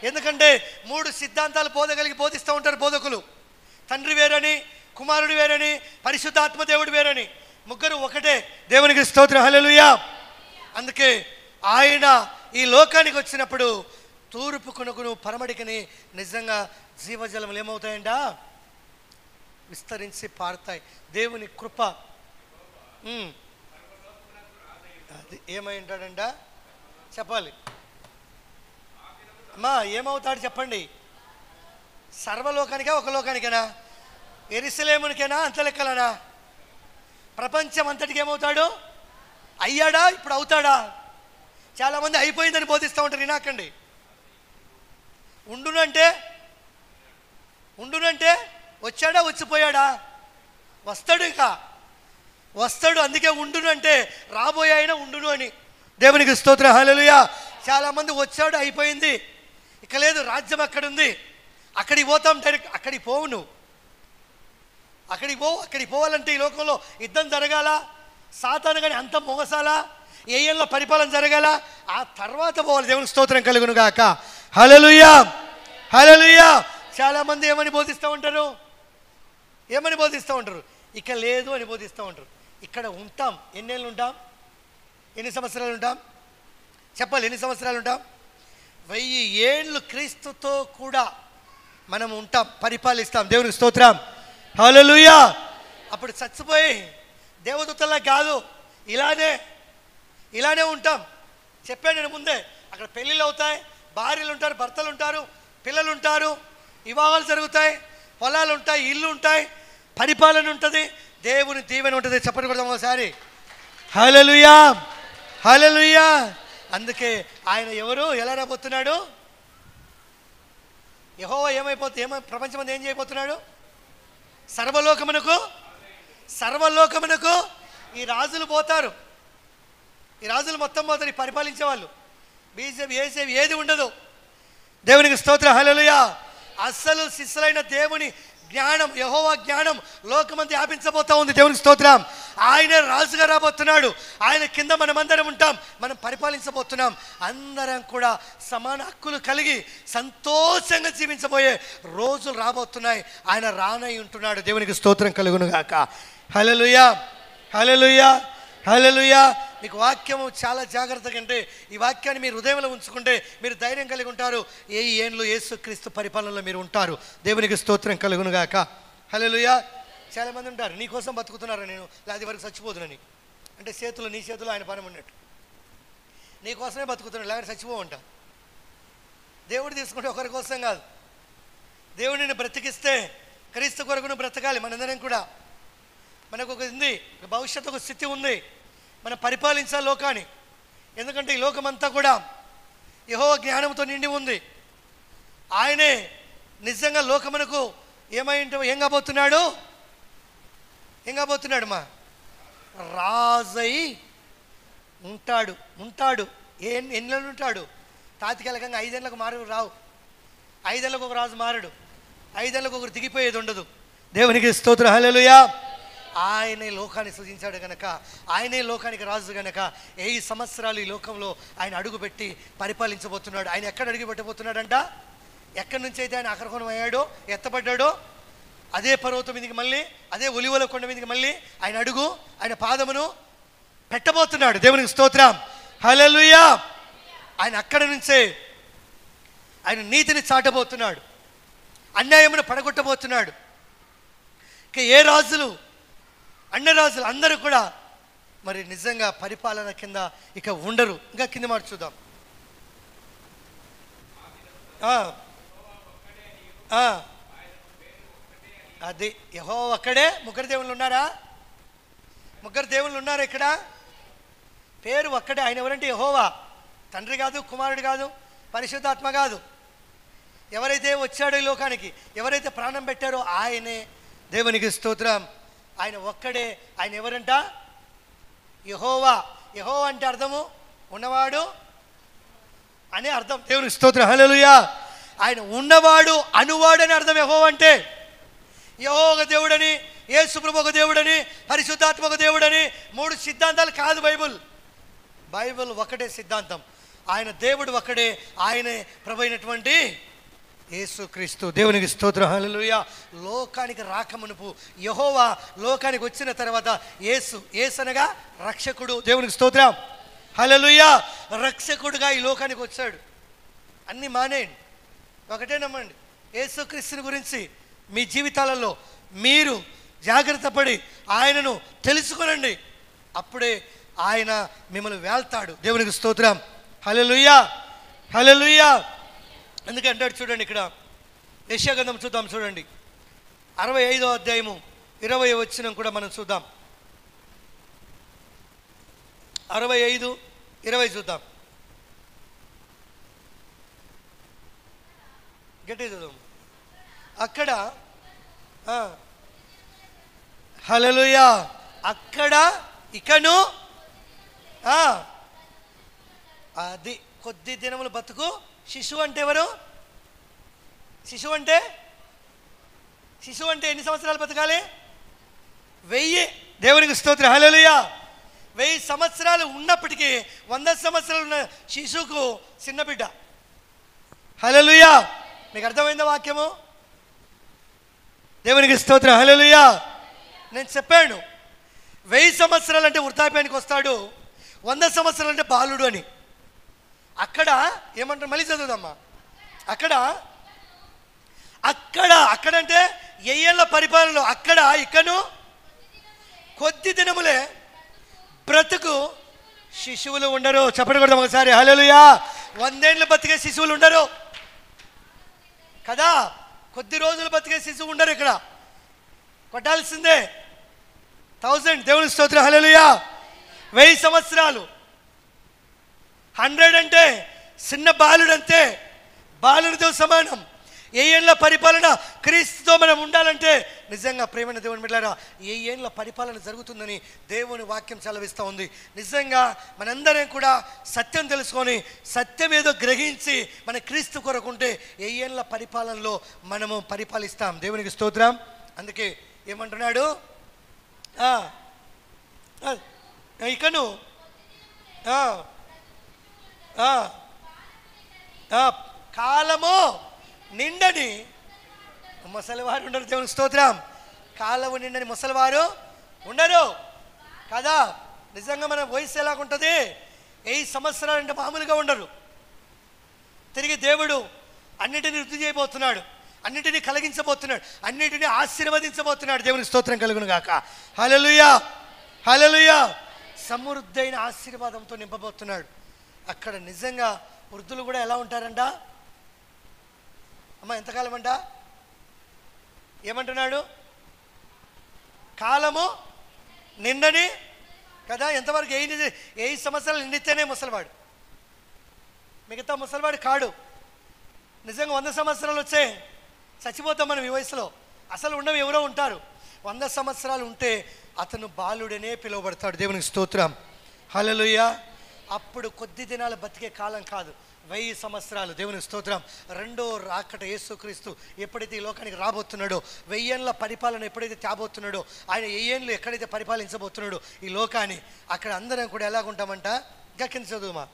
ఎందుకంటే 3 సిద్ధాంతాలు బోధిస్తూ ఉంటారు బోధకులు. తండ్రి వేరని, కుమారుడు వేరని, పరిశుద్ధాత్మ దేవుడు వేరని. ముగ్గురు ఒకటే. దేవునికి స్తోత్రం. హల్లెలూయా. అందుకే ఆయన ఈ లోకానికి వచ్చినప్పుడు తూర్పు కొనుకును పరమడికని నిజంగా జీవజలములు ఏమవుతాయంట? విస్తరించి పారుతాయి. దేవుని కృప. అది ఏమై ఉంటాడంట చెప్పాలి అమ్మా. ఏమవుతాడు చెప్పండి? సర్వలోకానికా ఒక లోకానికేనా? యెరూషలేమునికేనా? అంత లెక్కలనా? ప్రపంచం అంతటికి ఏమవుతాడు? అయ్యాడా? ఇప్పుడు అవుతాడా? చాలామంది అయిపోయిందని బోధిస్తూ ఉంటారు. వినాకండి. ఉండునంటే వచ్చాడా? వచ్చిపోయాడా? వస్తాడు. ఇంకా వస్తాడు. అందుకే ఉండునంటే రాబోయే ఆయన ఉండును అని. దేవునికి స్తోత్రం. హల్లెలూయా. చాలామంది వచ్చాడు, అయిపోయింది, ఇక లేదు, రాజ్యం అక్కడుంది, అక్కడికి పోతాం డైరెక్ట్. అక్కడికి పోవు నువ్వు. అక్కడికి పోవాలంటే ఈ లోకంలో యుద్ధం జరగాల, సాతాను కానీ అంత మోగసాలా, ఏ ఏళ్ళ పరిపాలన జరగాల, ఆ తర్వాత పోవాలి. దేవుని స్తోత్రం కలుగును గాక. హల్లెలూయా, హల్లెలూయా. చాలామంది ఏమని బోధిస్తూ ఉంటారు? ఇక లేదు అని బోధిస్తూ ఉంటారు. ఇక్కడ ఉంటాం. ఎన్నేళ్ళు ఉంటాం? ఎన్ని సంవత్సరాలు ఉంటాం? చెప్పాలి, ఎన్ని సంవత్సరాలు ఉంటాం? 1000 ఏళ్ళు క్రీస్తుతో కూడా మనం ఉంటాం, పరిపాలిస్తాం. దేవునికి స్తోత్రం. హల్లెలూయా. అప్పుడు చచ్చిపోయి దేవదూతల్లా కాదు, ఇలానే ఉంటాం. చెప్పాను నేను ముందే, అక్కడ పెళ్ళిళ్ళు అవుతాయి, భార్యలు ఉంటారు, భర్తలు ఉంటారు, పిల్లలు ఉంటారు, వివాహాలు జరుగుతాయి, పొలాలు ఉంటాయి, ఇల్లు ఉంటాయి, పరిపాలన ఉంటుంది, దేవుని దీవెన ఉంటుంది. చెప్పండి కొడదాం ఒకసారి. హల్లెలూయా, హల్లెలూయా. అందుకే ఆయన ఎవరు, ఎలా రాబోతున్నాడు? యెహోవా ప్రపంచం అంతా ఏం చేయబోతున్నాడు? సర్వలోకమునకు ఈ రాజులు పోతారు, ఈ రాజులు మొత్తం పోతారు, ఈ పరిపాలించే వాళ్ళు. బీజేపీ ఏసేవి ఏది ఉండదు. దేవునికి స్తోత్రం. హల్లెలూయా. అస్సలు శిష్యులైన దేవుని జ్ఞానం, యెహోవా జ్ఞానం లోకమంతా వ్యాపించబోతా ఉంది. దేవునికి స్తోత్రం. ఆయనే రాజుగా రాబోతున్నాడు. ఆయన కింద మనమందరం ఉంటాం, మనం పరిపాలించబోతున్నాం. అందరం కూడా సమాన హక్కులు కలిగి సంతోషంగా జీవించబోయే రోజులు రాబోతున్నాయి. ఆయన రానై ఉంటున్నాడు. దేవునికి స్తోత్రం కలుగును గాక. హల్లెలూయా, హల్లెలూయా, హల్లెలూయా. మీకు వాక్యము చాలా జాగ్రత్తగా, అంటే ఈ వాక్యాన్ని మీరు హృదయంలో ఉంచుకుంటే మీరు ధైర్యం కలిగి ఉంటారు. ఏ ఏండ్లు యేసుక్రీస్తు పరిపాలనలో మీరు ఉంటారు. దేవునికి స్తోత్రం కలుగును గాక. హల్లెలూయా. చాలామంది ఉంటారు, నీ కోసం బతుకుతున్నారు, నేను అది వరకు చచ్చిపోతున్నాను అంటే నీ చేతులు ఆయన పని ఉన్నట్టు. నీ కోసమే బతుకుతున్నాడు, లేకపోతే చచ్చిపోవంట. దేవుడు తీసుకుంటే ఒకరి కోసం కాదు. దేవుడిని బ్రతికిస్తే క్రీస్తు కొరకును బ్రతకాలి. మనందరం కూడా మనకు ఒక ఉంది, భవిష్యత్తు, ఒక స్థితి ఉంది. మనం పరిపాలించాలి లోకాన్ని. ఎందుకంటే ఈ లోకమంతా కూడా యెహోవా జ్ఞానంతో నిండి ఉంది. ఆయనే నిజంగా లోకమునకు ఏం కాబోతున్నాడు మా రాజై ఉంటాడు. ఎన్ని ఉంటాడు? తాత్కాలికంగా 5 ఏళ్ళకు రావు. 5 ఏళ్ళకు ఒక రాజు మారడు. 5 ఏళ్ళకు ఒకరు దిగిపోయేది ఉండదు. దేవునికి స్తోత్రం. హల్లెలూయా. ఆయనే లోకాన్ని సృజించాడు గనక, ఆయనే లోకానికి రాజు గనక 1000 సంవత్సరాలు ఈ లోకంలో ఆయన అడుగుపెట్టి పరిపాలించబోతున్నాడు. ఆయన ఎక్కడ అడుగు పెట్టబోతున్నాడంట? ఎక్కడి నుంచి అయితే ఆయన ఆక్రమణం అయ్యాడో, ఎత్తపడ్డాడో, అదే పర్వతం మీదకి మళ్ళీ, అదే ఒలివల కొండ మీదకి మళ్ళీ ఆయన అడుగు, ఆయన పాదమును పెట్టబోతున్నాడు. దేవునికి స్తోత్రం. హల్లెలూయా. ఆయన అక్కడి నుంచే ఆయన నీతిని చాటబోతున్నాడు, అన్యాయమును పడగొట్టబోతున్నాడు. ఇక ఏ రాజులు, అన్ని రాజులు అందరూ కూడా మరి నిజంగా పరిపాలన కింద ఇక ఉండరు. ఇంకా కింద మాట చూద్దాం. అది యెహోవా ఒక్కడే. ముగ్గురు దేవుళ్ళు ఉన్నారా? ముగ్గురు దేవుళ్ళు ఉన్నారు ఇక్కడ. పేరు ఒక్కడే. ఆయన ఎవరంటే యెహోవా. తండ్రి కాదు, కుమారుడు కాదు, పరిశుద్ధాత్మ కాదు. ఎవరైతే వచ్చాడో ఈ లోకానికి, ఎవరైతే ప్రాణం పెట్టారో ఆయనే. దేవునికి స్తోత్రం. ఆయన ఒక్కడే. ఆయన ఎవరంట? యెహోవా. యెహోవా అంటే అర్థము ఉన్నవాడు అనే అర్థం. దేవునికి స్తోత్రం. హల్లెలూయా. ఆయన ఉన్నవాడు, అనువాడు అని అర్థం యెహోవా అంటే. యెహోవా ఒక దేవుడని, యేసు ప్రభువు ఒక దేవుడని, పరిశుద్ధాత్మ ఒక దేవుడని 3 సిద్ధాంతాలు కాదు బైబిల్ ఒకటే సిద్ధాంతం. ఆయన దేవుడు ఒక్కడే. ఆయనే ప్రభు అయినటువంటి యేసుక్రీస్తు. దేవునికి స్తోత్రం. హల్లెలూయా. లోకానికి రాకమునుపు యెహోవా, లోకానికి వచ్చిన తర్వాత యేసు అనగా రక్షకుడు. దేవునికి స్తోత్రం. హల్లెలూయా. రక్షకుడుగా ఈ లోకానికి వచ్చాడు. అన్నీ మానేయండి, ఒకటే నమ్మండి. యేసుక్రీస్తుని గురించి మీ జీవితాలలో మీరు జాగ్రత్త పడి ఆయనను తెలుసుకొనండి. అప్పుడే ఆయన మిమ్మల్ని వేల్తాడు. దేవునికి స్తోత్రం. హల్లెలూయా, హల్లెలూయా. అందుకే అంటాడు చూడండి, ఇక్కడ యెషయా గ్రంథం చూద్దాం. చూడండి 65వ అధ్యాయము 20వ వచనం కూడా మనం చూద్దాం. 65:20 చూద్దాం. గట్టి చూద్దాం. అక్కడ హల్లెలూయా, అక్కడ ఇకను అది కొద్ది దినములు బతుకు. శిశువు అంటే ఎవరు? శిశువు అంటే ఎన్ని సంవత్సరాలు బతకాలి? 1000. దేవునికి స్తోత్రం. హల్లెలూయా. 1000 సంవత్సరాలు ఉన్నప్పటికీ 100 సంవత్సరాలు ఉన్న శిశువుకు చిన్న బిడ్డ. హల్లెలూయా. మీకు అర్థమైందా వాక్యము? దేవునికి స్తోత్రం. హల్లెలూయా. నేను చెప్పాను 1000 సంవత్సరాలు అంటే వృద్ధాప్యానికి వస్తాడు, 100 సంవత్సరాలు అంటే బాలుడు అని. అక్కడ ఏమంటారు? మళ్ళీ చదువుదమ్మా. అక్కడ అంటే ఏళ్ళ పరిపాలనలో అక్కడ ఇక్కను కొద్ది దినములే బ్రతుకు శిశువులు ఉండరు. చెప్పకూడదు ఒకసారి హల్లెలూయా. 100 ఏళ్ళు బతికే శిశువులు ఉండరు కదా, కొద్ది రోజులు బతికే శిశువు ఉండరు. ఇక్కడ కొట్టాల్సిందే 1000. దేవుని స్తోత్రం హల్లెలూయా. 1000 సంవత్సరాలు. 100 అంటే చిన్న బాలుడంతే, బాలుడితో సమానం. ఏళ్ళ పరిపాలన క్రీస్తుతో మనం ఉండాలంటే నిజంగా ప్రేమైన దేవుని బిడ్డలారా, ఏళ్ళ పరిపాలన జరుగుతుందని దేవుని వాక్యం సెలవిస్తూ ఉంది. నిజంగా మనందరం కూడా సత్యం తెలుసుకొని సత్యం ఏదో గ్రహించి మన క్రీస్తు కొరకుంటే ఏళ్ళ పరిపాలనలో మనము పరిపాలిస్తాం. దేవునికి స్తోత్రం. అందుకే ఏమంటున్నాడు, ఇకను కాలము నిండని ముసలివారు ఉండరు. దేవుని స్తోత్రం. కాలము నిండని ముసలివారు ఉండరు కదా. నిజంగా మన వయసు ఎలాగుంటుంది? 8 సంవత్సరాలు అంటే మామూలుగా ఉండరు. తిరిగి దేవుడు అన్నిటినీ వృద్ధి చేయబోతున్నాడు, అన్నిటినీ కలిగించబోతున్నాడు, అన్నిటినీ ఆశీర్వదించబోతున్నాడు. దేవునికి స్తోత్రం కలుగును గాక. హల్లెలూయా హల్లెలూయా. సమృద్ధైన ఆశీర్వాదంతో నింపబోతున్నాడు. అక్కడ నిజంగా వృద్ధులు కూడా ఎలా ఉంటారంట? అమ్మ ఎంతకాలం అంట? ఏమంటున్నాడు? కాలము నిండని కదా. ఎంతవరకు? 8 సంవత్సరాలు నిండితేనే ముసలివాడు, మిగతా ముసలివాడు కాడు. నిజంగా 100 సంవత్సరాలు వచ్చే చచ్చిపోతాం మనం ఈ వయసులో. అసలు ఉండవు, ఎవరో ఉంటారు. 100 సంవత్సరాలు ఉంటే అతను బాలుడనే పిలువబడతాడు. దేవునికి స్తోత్రం హల్లెలూయా. అప్పుడు కొద్ది దినాలు బతికే కాలం కాదు, 1000 సంవత్సరాలు. దేవునికి స్తోత్రం. రెండో రాకట యేసుక్రీస్తు ఎప్పుడైతే ఈ లోకానికి రాబోతున్నాడో, 1000 ఏళ్ళ పరిపాలన ఎప్పుడైతే తేబోతున్నాడో, ఆయన 1000 ఏళ్ళు ఎక్కడైతే పరిపాలించబోతున్నాడో ఈ లోకాన్ని, అక్కడ అందరం కూడా ఎలాగుంటామంట? ఇంకా కింద చదువుమా.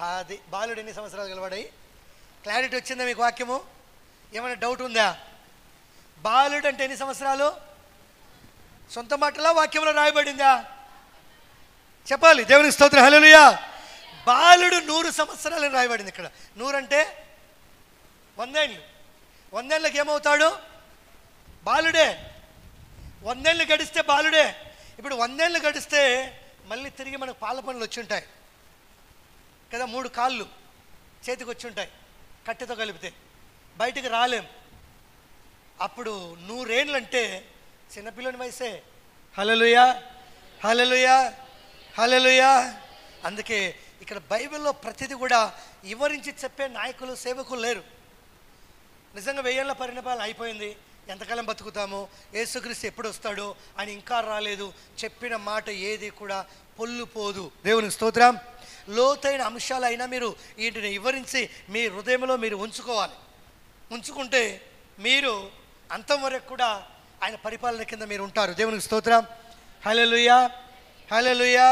అది బాలుడు ఎన్ని సంవత్సరాలు గలవాడాయి? క్లారిటీ వచ్చిందా మీకు వాక్యము? ఏమైనా డౌట్ ఉందా? బాలుడు అంటే ఎన్ని సంవత్సరాలు? సొంత మాటలా వాక్యంలో రాయబడిందా? చెప్పాలి. దేవునికి స్తోత్రం హల్లెలూయా. బాలుడు 100 సంవత్సరాలు రాయబడింది ఇక్కడ. 100 అంటే 100 ఏళ్ళు. 100 ఏళ్ళకి ఏమవుతాడు? బాలుడే. 100 ఏళ్ళు గడిస్తే బాలుడే. ఇప్పుడు 100 ఏళ్ళు గడిస్తే మళ్ళీ తిరిగి మనకు పాల పనులు వచ్చి ఉంటాయి కదా. 3 కాళ్ళు చేతికి వచ్చి ఉంటాయి, కట్టెతో కలిపితే బయటికి రాలేం. అప్పుడు 100 ఏళ్ళు అంటే చిన్నపిల్లని వయసే. హల్లెలూయా హల్లెలూయా హల్లెలూయా. అందుకే ఇక్కడ బైబిల్లో ప్రతిదీ కూడా వివరించి చెప్పే నాయకులు, సేవకులు లేరు. నిజంగా 1000 ఏళ్ళ పరిపాలన అయిపోయింది, ఎంతకాలం బతుకుతామో, యేసుక్రీస్తు ఎప్పుడు వస్తాడో అని ఇంకా రాలేదు. చెప్పిన మాట ఏది కూడా పొల్లుపోదు. దేవునికి స్తోత్రం. లోతైన అంశాలైనా మీరు వీటిని వివరించి మీ హృదయంలో మీరు ఉంచుకోవాలి. ఉంచుకుంటే మీరు అంతం వరకు కూడా ఆయన పరిపాలన కింద మీరు ఉంటారు. దేవునికి స్తోత్రం హల్లెలూయా హల్లెలూయా.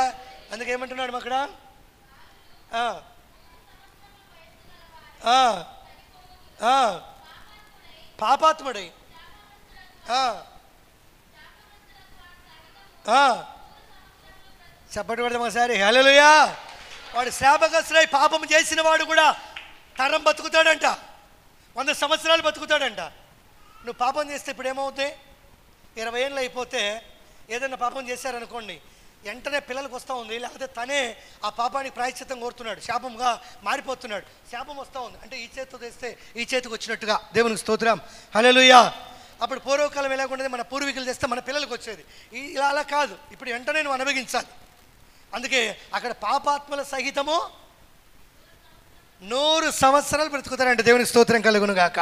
అందుకే ఏమంటున్నాడు అక్కడ? పాపాత్ముడై చెప్పటి పడదాం ఒకసారి హల్లెలూయా. వాడు శాపగ్రస్తుడై పాపం చేసిన వాడు కూడా తరం బతుకుతాడంట, 100 సంవత్సరాలు బతుకుతాడంట. నువ్వు పాపం చేస్తే ఇప్పుడు ఏమవుతాయి? 20 ఏళ్ళు అయిపోతే ఏదైనా పాపం చేశారనుకోండి, వెంటనే పిల్లలకు వస్తూ ఉంది, లేకపోతే తనే ఆ పాపానికి ప్రాయశ్చిత్తం కోరుతున్నాడు, శాపంగా మారిపోతున్నాడు. శాపం వస్తూ ఉంది అంటే ఈ చేతితో తెస్తే ఈ చేతికి వచ్చినట్టుగా. దేవునికి స్తోత్రం హల్లెలూయా. అప్పుడు పూర్వకాలం ఎలాగుండేది? మన పూర్వీకులు తెస్తే మన పిల్లలకు వచ్చేది. ఇలా అలా కాదు, ఇప్పుడు వెంటనే నువ్వు అనుభవించాలి. అందుకే అక్కడ పాపాత్మల సహితము 100 సంవత్సరాలు బ్రతుకుతారంటే దేవునికి స్తోత్రం కలుగును గాక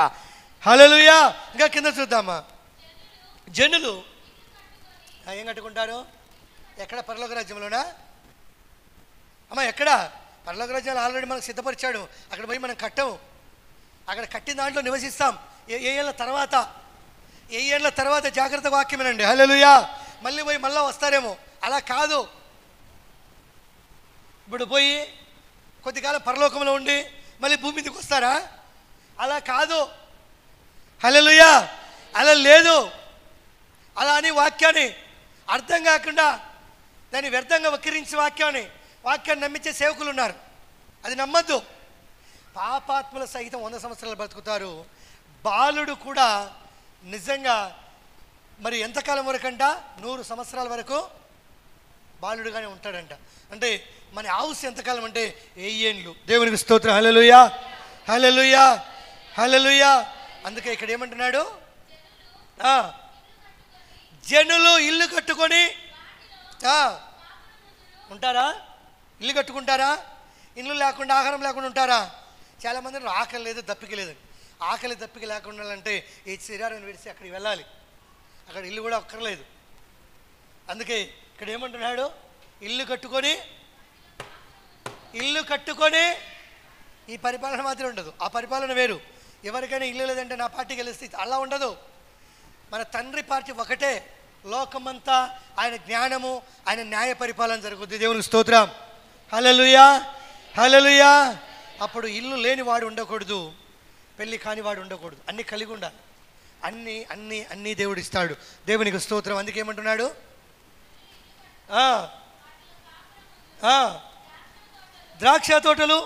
హల్లెలూయా. ఇంకా కింద చూద్దామా. జనులు ఏం కట్టుకుంటారు? ఎక్కడ? పరలోక రాజ్యంలోనా? అమ్మ ఎక్కడ? పరలోక రాజ్యాలు ఆల్రెడీ మనకు సిద్ధపరిచాడు. అక్కడ పోయి మనం కట్టము, అక్కడ కట్టిన దాంట్లో నివసిస్తాం. ఏ ఏళ్ళ తర్వాత జాగ్రత్త వాక్యమేనండి హల్లెలూయా. మళ్ళీ పోయి మళ్ళీ వస్తారేమో, అలా కాదు. ఇప్పుడు పోయి కొద్దికాలం పరలోకంలో ఉండి మళ్ళీ భూమి మీదకి వస్తారా? అలా కాదు హల్లెలూయా. అలా లేదు. అలా అని వాక్యాన్ని అర్థం కాకుండా దాన్ని వ్యర్థంగా వక్రించి వాక్యాన్ని నమ్మించే సేవకులు ఉన్నారు. అది నమ్మద్దు. పాపాత్ముల సహితం 100 సంవత్సరాలు బ్రతుకుతారు. బాలుడు కూడా నిజంగా మరి ఎంతకాలం వరకు అంట? 100 సంవత్సరాల వరకు బాలుడుగానే ఉంటాడంట. అంటే మన ఆయుష్ ఎంతకాలం అంటే 1000 ఏండ్లు. దేవునికి స్తోత్రం. హల్లెలూయా, హల్లెలూయా, హల్లెలూయా. అందుకే ఇక్కడ ఏమంటున్నాడు? జనులు ఇల్లు కట్టుకొని ఉంటారా? ఇల్లు కట్టుకుంటారా? ఇల్లు లేకుండా ఆహారం లేకుండా ఉంటారా? చాలామంది ఆకలి లేదు, దప్పిక లేదని. ఆకలి దప్పిక లేకుండా ఉండాలంటే ఈ శరీరాన్ని విడిచి అక్కడికి వెళ్ళాలి. అక్కడ ఇల్లు కూడా అక్కర్లేదు. అందుకే ఇక్కడ ఏమంటున్నాడు? ఇల్లు కట్టుకొని ఈ పరిపాలన మాత్రం ఉండదు. ఆ పరిపాలన వేరు. ఎవరికైనా ఇల్లు లేదంటే నా పార్టీకి గెలిస్తే అలా ఉండదు. మన తండ్రి పార్టీ ఒకటే. లోకమంతా ఆయన జ్ఞానము, ఆయన న్యాయ పరిపాలన జరుగుద్ది. దేవునికి స్తోత్రం. హల్లెలూయా, హల్లెలూయా. అప్పుడు ఇల్లు లేని వాడు ఉండకూడదు, పెళ్ళి కాని వాడు ఉండకూడదు. అన్నీ కలిగి ఉండాలి. అన్నీ అన్నీ అన్నీ దేవుడు ఇస్తాడు. దేవునికి స్తోత్రం. అందుకే ఏమంటున్నాడు? ద్రాక్ష తోటలు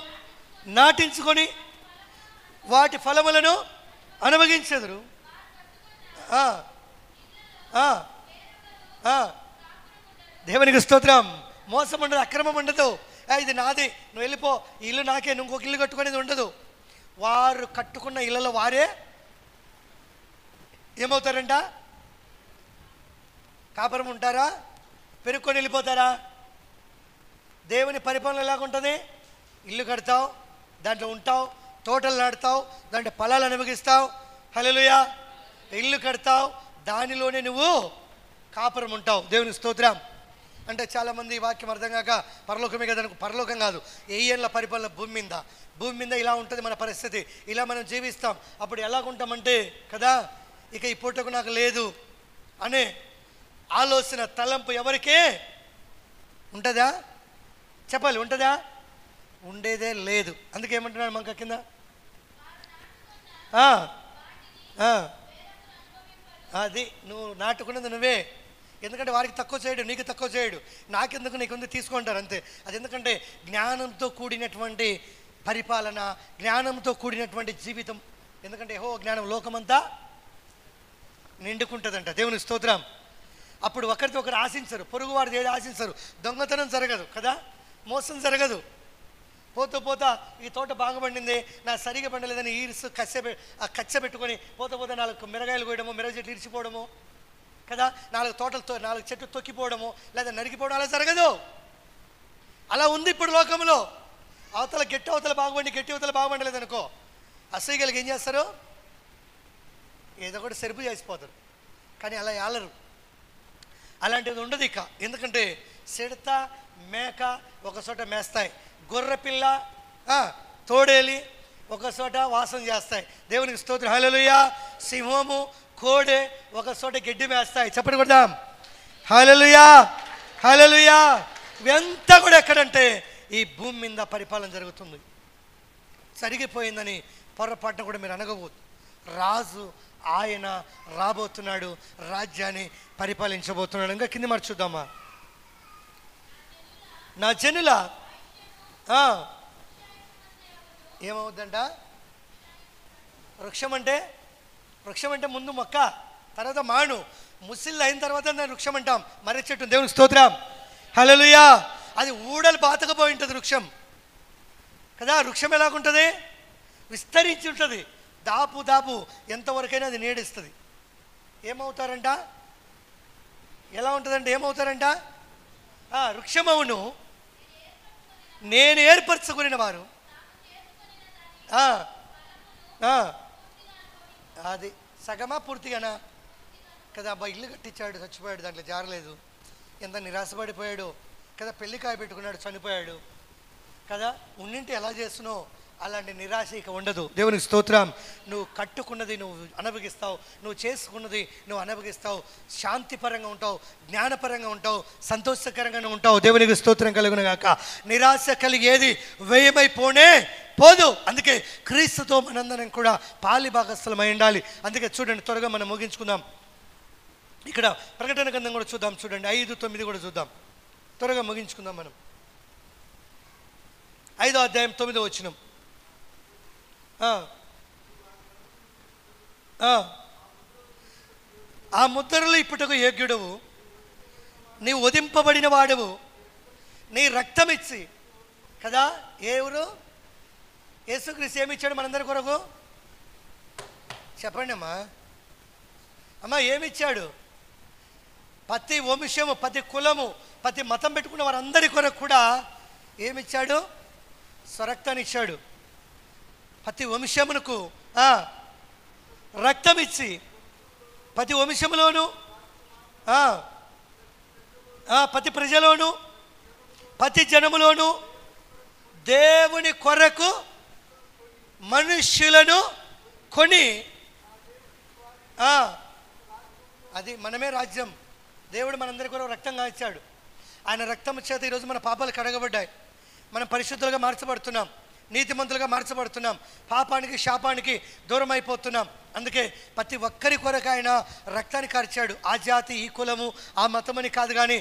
నాటించుకొని వాటి ఫలములను అనుభవించెదరు. దేవునికి స్తోత్రం. మోసం ఉండదు, అక్రమం ఉండదు. ఇది నాది, నువ్వు వెళ్ళిపో, ఈ ఇల్లు నాకే, నువ్వు ఇంకొక ఇల్లు కట్టుకునేది ఉండదు. వారు కట్టుకున్న ఇళ్ళలో వారే ఏమవుతారంట? కాపురం ఉంటారా? పెరుక్కొని వెళ్ళిపోతారా? దేవుని పరిపాలన ఎలాగుంటుంది? ఇల్లు కడతావు, దాంట్లో ఉంటావు, తోటలు నాటుతావు, దాంట్లో ఫలాలు అనుభవిస్తావు. హల్లెలూయా. ఇల్లు కడతావు, దానిలోనే నువ్వు కాపురం ఉంటావు. దేవుని స్తోత్రం. అంటే చాలామంది ఈ వాక్యం అర్థం కాక పరలోకమే కదా, పరలోకం కాదు, 1000 ఏళ్ళ పరిపాలన భూమి మీద ఇలా ఉంటుంది మన పరిస్థితి. ఇలా మనం జీవిస్తాం. అప్పుడు ఎలాగుంటామంటే కదా, ఇక ఈ పూటకు నాకు లేదు అనే ఆలోచన, తలంపు ఎవరికే ఉంటుందా? చెప్పాలి, ఉంటుందా? ఉండేదే లేదు. అందుకే ఏమంటున్నాడు మంక కింద? అది నువ్వు నాటుకున్నది నువ్వే. ఎందుకంటే వారికి తక్కువ చేయడు, నీకు తక్కువ చేయడు. నాకెందుకు, నీకుంది తీసుకుంటారు అంతే. అది ఎందుకంటే జ్ఞానంతో కూడినటువంటి పరిపాలన, జ్ఞానంతో కూడినటువంటి జీవితం. ఎందుకంటే జ్ఞానం లోకమంతా నిండుకుంటుందంట. దేవుని స్తోత్రం. అప్పుడు ఒకరితో ఒకరు ఆశించరు, పొరుగు వారిది ఏది ఆశించరు. దొంగతనం జరగదు కదా, మోసం జరగదు. పోతా ఈ తోట బాగా పండింది, నా సరిగా పండలేదని ఈర్సు కచ్చ పెట్టుకొని పోతా 4 మిరగాయలు కోయడము, మిరగ చెట్లు ఇరిచిపోవడము కదా, 4 చెట్లు తొక్కిపోవడము లేదా నరికిపోవడం అలా జరగదు. అలా ఉంది ఇప్పుడు లోకంలో. గట్టి అవతల బాగుపడలేదు అనుకో, అసూయగలిగి ఏం చేస్తారు? ఏదో ఒకటి సెరుపు చేసిపోతారు. కానీ అలా ఆలరు. అలాంటిది ఉండదు ఇక. ఎందుకంటే సిడత మేక ఒక చోట మేస్తాయి, గొర్రెపిల్ల తోడేలి ఒక చోట వాసం చేస్తాయి. దేవునికి స్తోత్రం. హల్లెలూయా. సింహము కోడె ఒక చోట గడ్డి మేస్తాయి. చెప్పండి కొడదాం. హల్లెలూయా, హల్లెలూయా. ఇవంతా కూడా ఎక్కడంటే ఈ భూమి మీద పరిపాలన జరుగుతుంది. జరిగిపోయిందని పొరపాటున కూడా మీరు అనగవద్దు. రాజు ఆయన రాబోతున్నాడు, రాజ్యాన్ని పరిపాలించబోతున్నాడు. ఇంకా కింది మరి చూద్దామా? నా జనుల ఏమవుద్దంట? వృక్షం అంటే ముందు మొక్క, తర్వాత మాను, ముసిళ్ళు అయిన తర్వాత దాన్ని వృక్షం అంటాం. మర్రి చెట్టు. దేవుని స్తోత్రం. హల్లెలూయా. అది ఊడలు బాతకపోయి ఉంటుంది వృక్షం కదా. వృక్షం ఎలాగుంటుంది? విస్తరించి ఉంటుంది. దాపు ఎంతవరకైనా అది నీడిస్తుంది. ఏమవుతారంట? ఎలా ఉంటుందంటే ఏమవుతారంట? వృక్షమవును నేను ఏర్పరచుకుని వారు. అది సగమా పూర్తిగానా కదా. అబ్బా ఇల్లు కట్టించాడు, చచ్చిపోయాడు, దాంట్లో జారలేదు, ఎంత నిరాశపడిపోయాడు కదా. పెళ్ళికాయ పెట్టుకున్నాడు, చనిపోయాడు కదా. ఉన్నింటి ఎలా చేస్తున్నావు? అలాంటి నిరాశ ఇక ఉండదు. దేవునికి స్తోత్రం. నువ్వు కట్టుకున్నది నువ్వు అనుభవిస్తావు, నువ్వు చేసుకున్నది నువ్వు అనుభవిస్తావు. శాంతిపరంగా ఉంటావు, జ్ఞానపరంగా ఉంటావు, సంతోషకరంగా ఉంటావు. దేవునికి స్తోత్రం కలుగును గాక. నిరాశ కలిగేది వ్యయమైపోనే పోదు. అందుకే క్రీస్తుతో మనందరం కూడా పాలి భాగస్థలమై ఉండాలి. అందుకే చూడండి, త్వరగా మనం ముగించుకుందాం. ఇక్కడ ప్రకటన గ్రంథం కూడా చూద్దాం. చూడండి 5:9 కూడా చూద్దాం. త్వరగా ముగించుకుందాం మనం. 5వ అధ్యాయం 9వ వచనం. ఆ ముద్రలు ఇప్పుటకు యోగ్యుడవు, నీ వధింపబడిన వాడవు, నీ రక్తం ఇచ్చి కదా. ఎవరు? యేసుక్రీస్తు ఏమిచ్చాడు మనందరి కొరకు? చెప్పండి అమ్మా ఏమిచ్చాడు? ప్రతి వంశము, ప్రతి కులము, ప్రతి మతం పెట్టుకున్న వారందరి కొరకు కూడా ఏమిచ్చాడు? స్వరక్తాన్ని ఇచ్చాడు. ప్రతి వంశమునకు రక్తం ఇచ్చి, ప్రతి వంశములోను, ప్రతి ప్రజలోను, ప్రతి జనములోను దేవుని కొరకు మనుష్యులను కొని, అది మనమే రాజ్యం. దేవుడు మనందరి కొరకు రక్తంగా ఇచ్చాడు. ఆయన రక్తం చేత ఈరోజు మన పాపాలు కడగబడ్డాయి. మనం పరిశుద్ధులుగా మార్చబడుతున్నాం, నీతిమంతులుగా మార్చబడుతున్నాం, పాపానికి శాపానికి దూరం అయిపోతున్నాం. అందుకే ప్రతి ఒక్కరి కొరకు ఆయన రక్తాన్ని కార్చాడు. ఆ జాతి, ఈ కులము, ఆ మతం అని కాదు, కానీ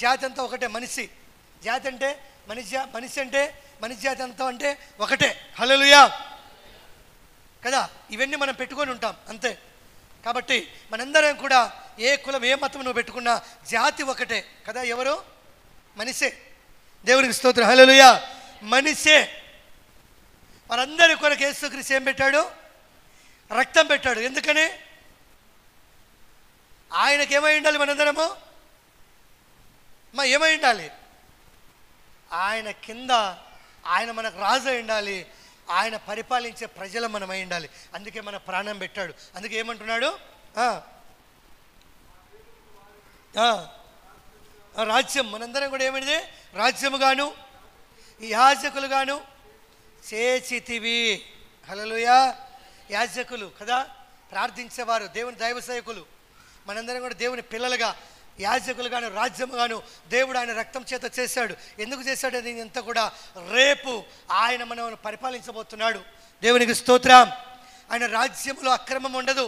జాతి అంతా ఒకటే. మనిషి జాతి అంటే మనిషి అంటే మనిషి జాతి అంతా అంటే ఒకటే. హల్లెలూయా కదా. ఇవన్నీ మనం పెట్టుకొని ఉంటాం అంతే. కాబట్టి మనందరం కూడా ఏ కులం, ఏ మతం నువ్వు పెట్టుకున్నా జాతి ఒకటే కదా. ఎవరు? మనిషే. దేవునికి స్తోత్రం. హల్లెలూయా. మనిషే. వారందరి కొరకు యేసుక్రీస్తు ఏం పెట్టాడు? రక్తం పెట్టాడు. ఎందుకని? ఆయనకి ఏమై ఉండాలి? మనందరము ఏమై ఉండాలి? ఆయన కింద ఆయన మనకు రాజు అయి ఉండాలి. ఆయన పరిపాలించే ప్రజలు మనం అయి ఉండాలి. అందుకే మన ప్రాణం పెట్టాడు. అందుకే ఏమంటున్నాడు? రాజ్యం మనందరం కూడా ఏమైంది? రాజ్యముగాను యాజకులుగాను చేసితివి. హల్లెలూయా. యాజకులు కదా, ప్రార్థించేవారు, దేవుని దైవ సేవకులు. మనందరం కూడా దేవుని పిల్లలుగా, యాజకులుగాను, రాజ్యముగాను దేవుడు ఆయన రక్తం చేత చేశాడు. ఎందుకు చేశాడు? అది అంతా కూడా రేపు ఆయన మనం పరిపాలించబోతున్నాడు. దేవునికి స్తోత్రం. ఆయన రాజ్యంలో అక్రమం ఉండదు,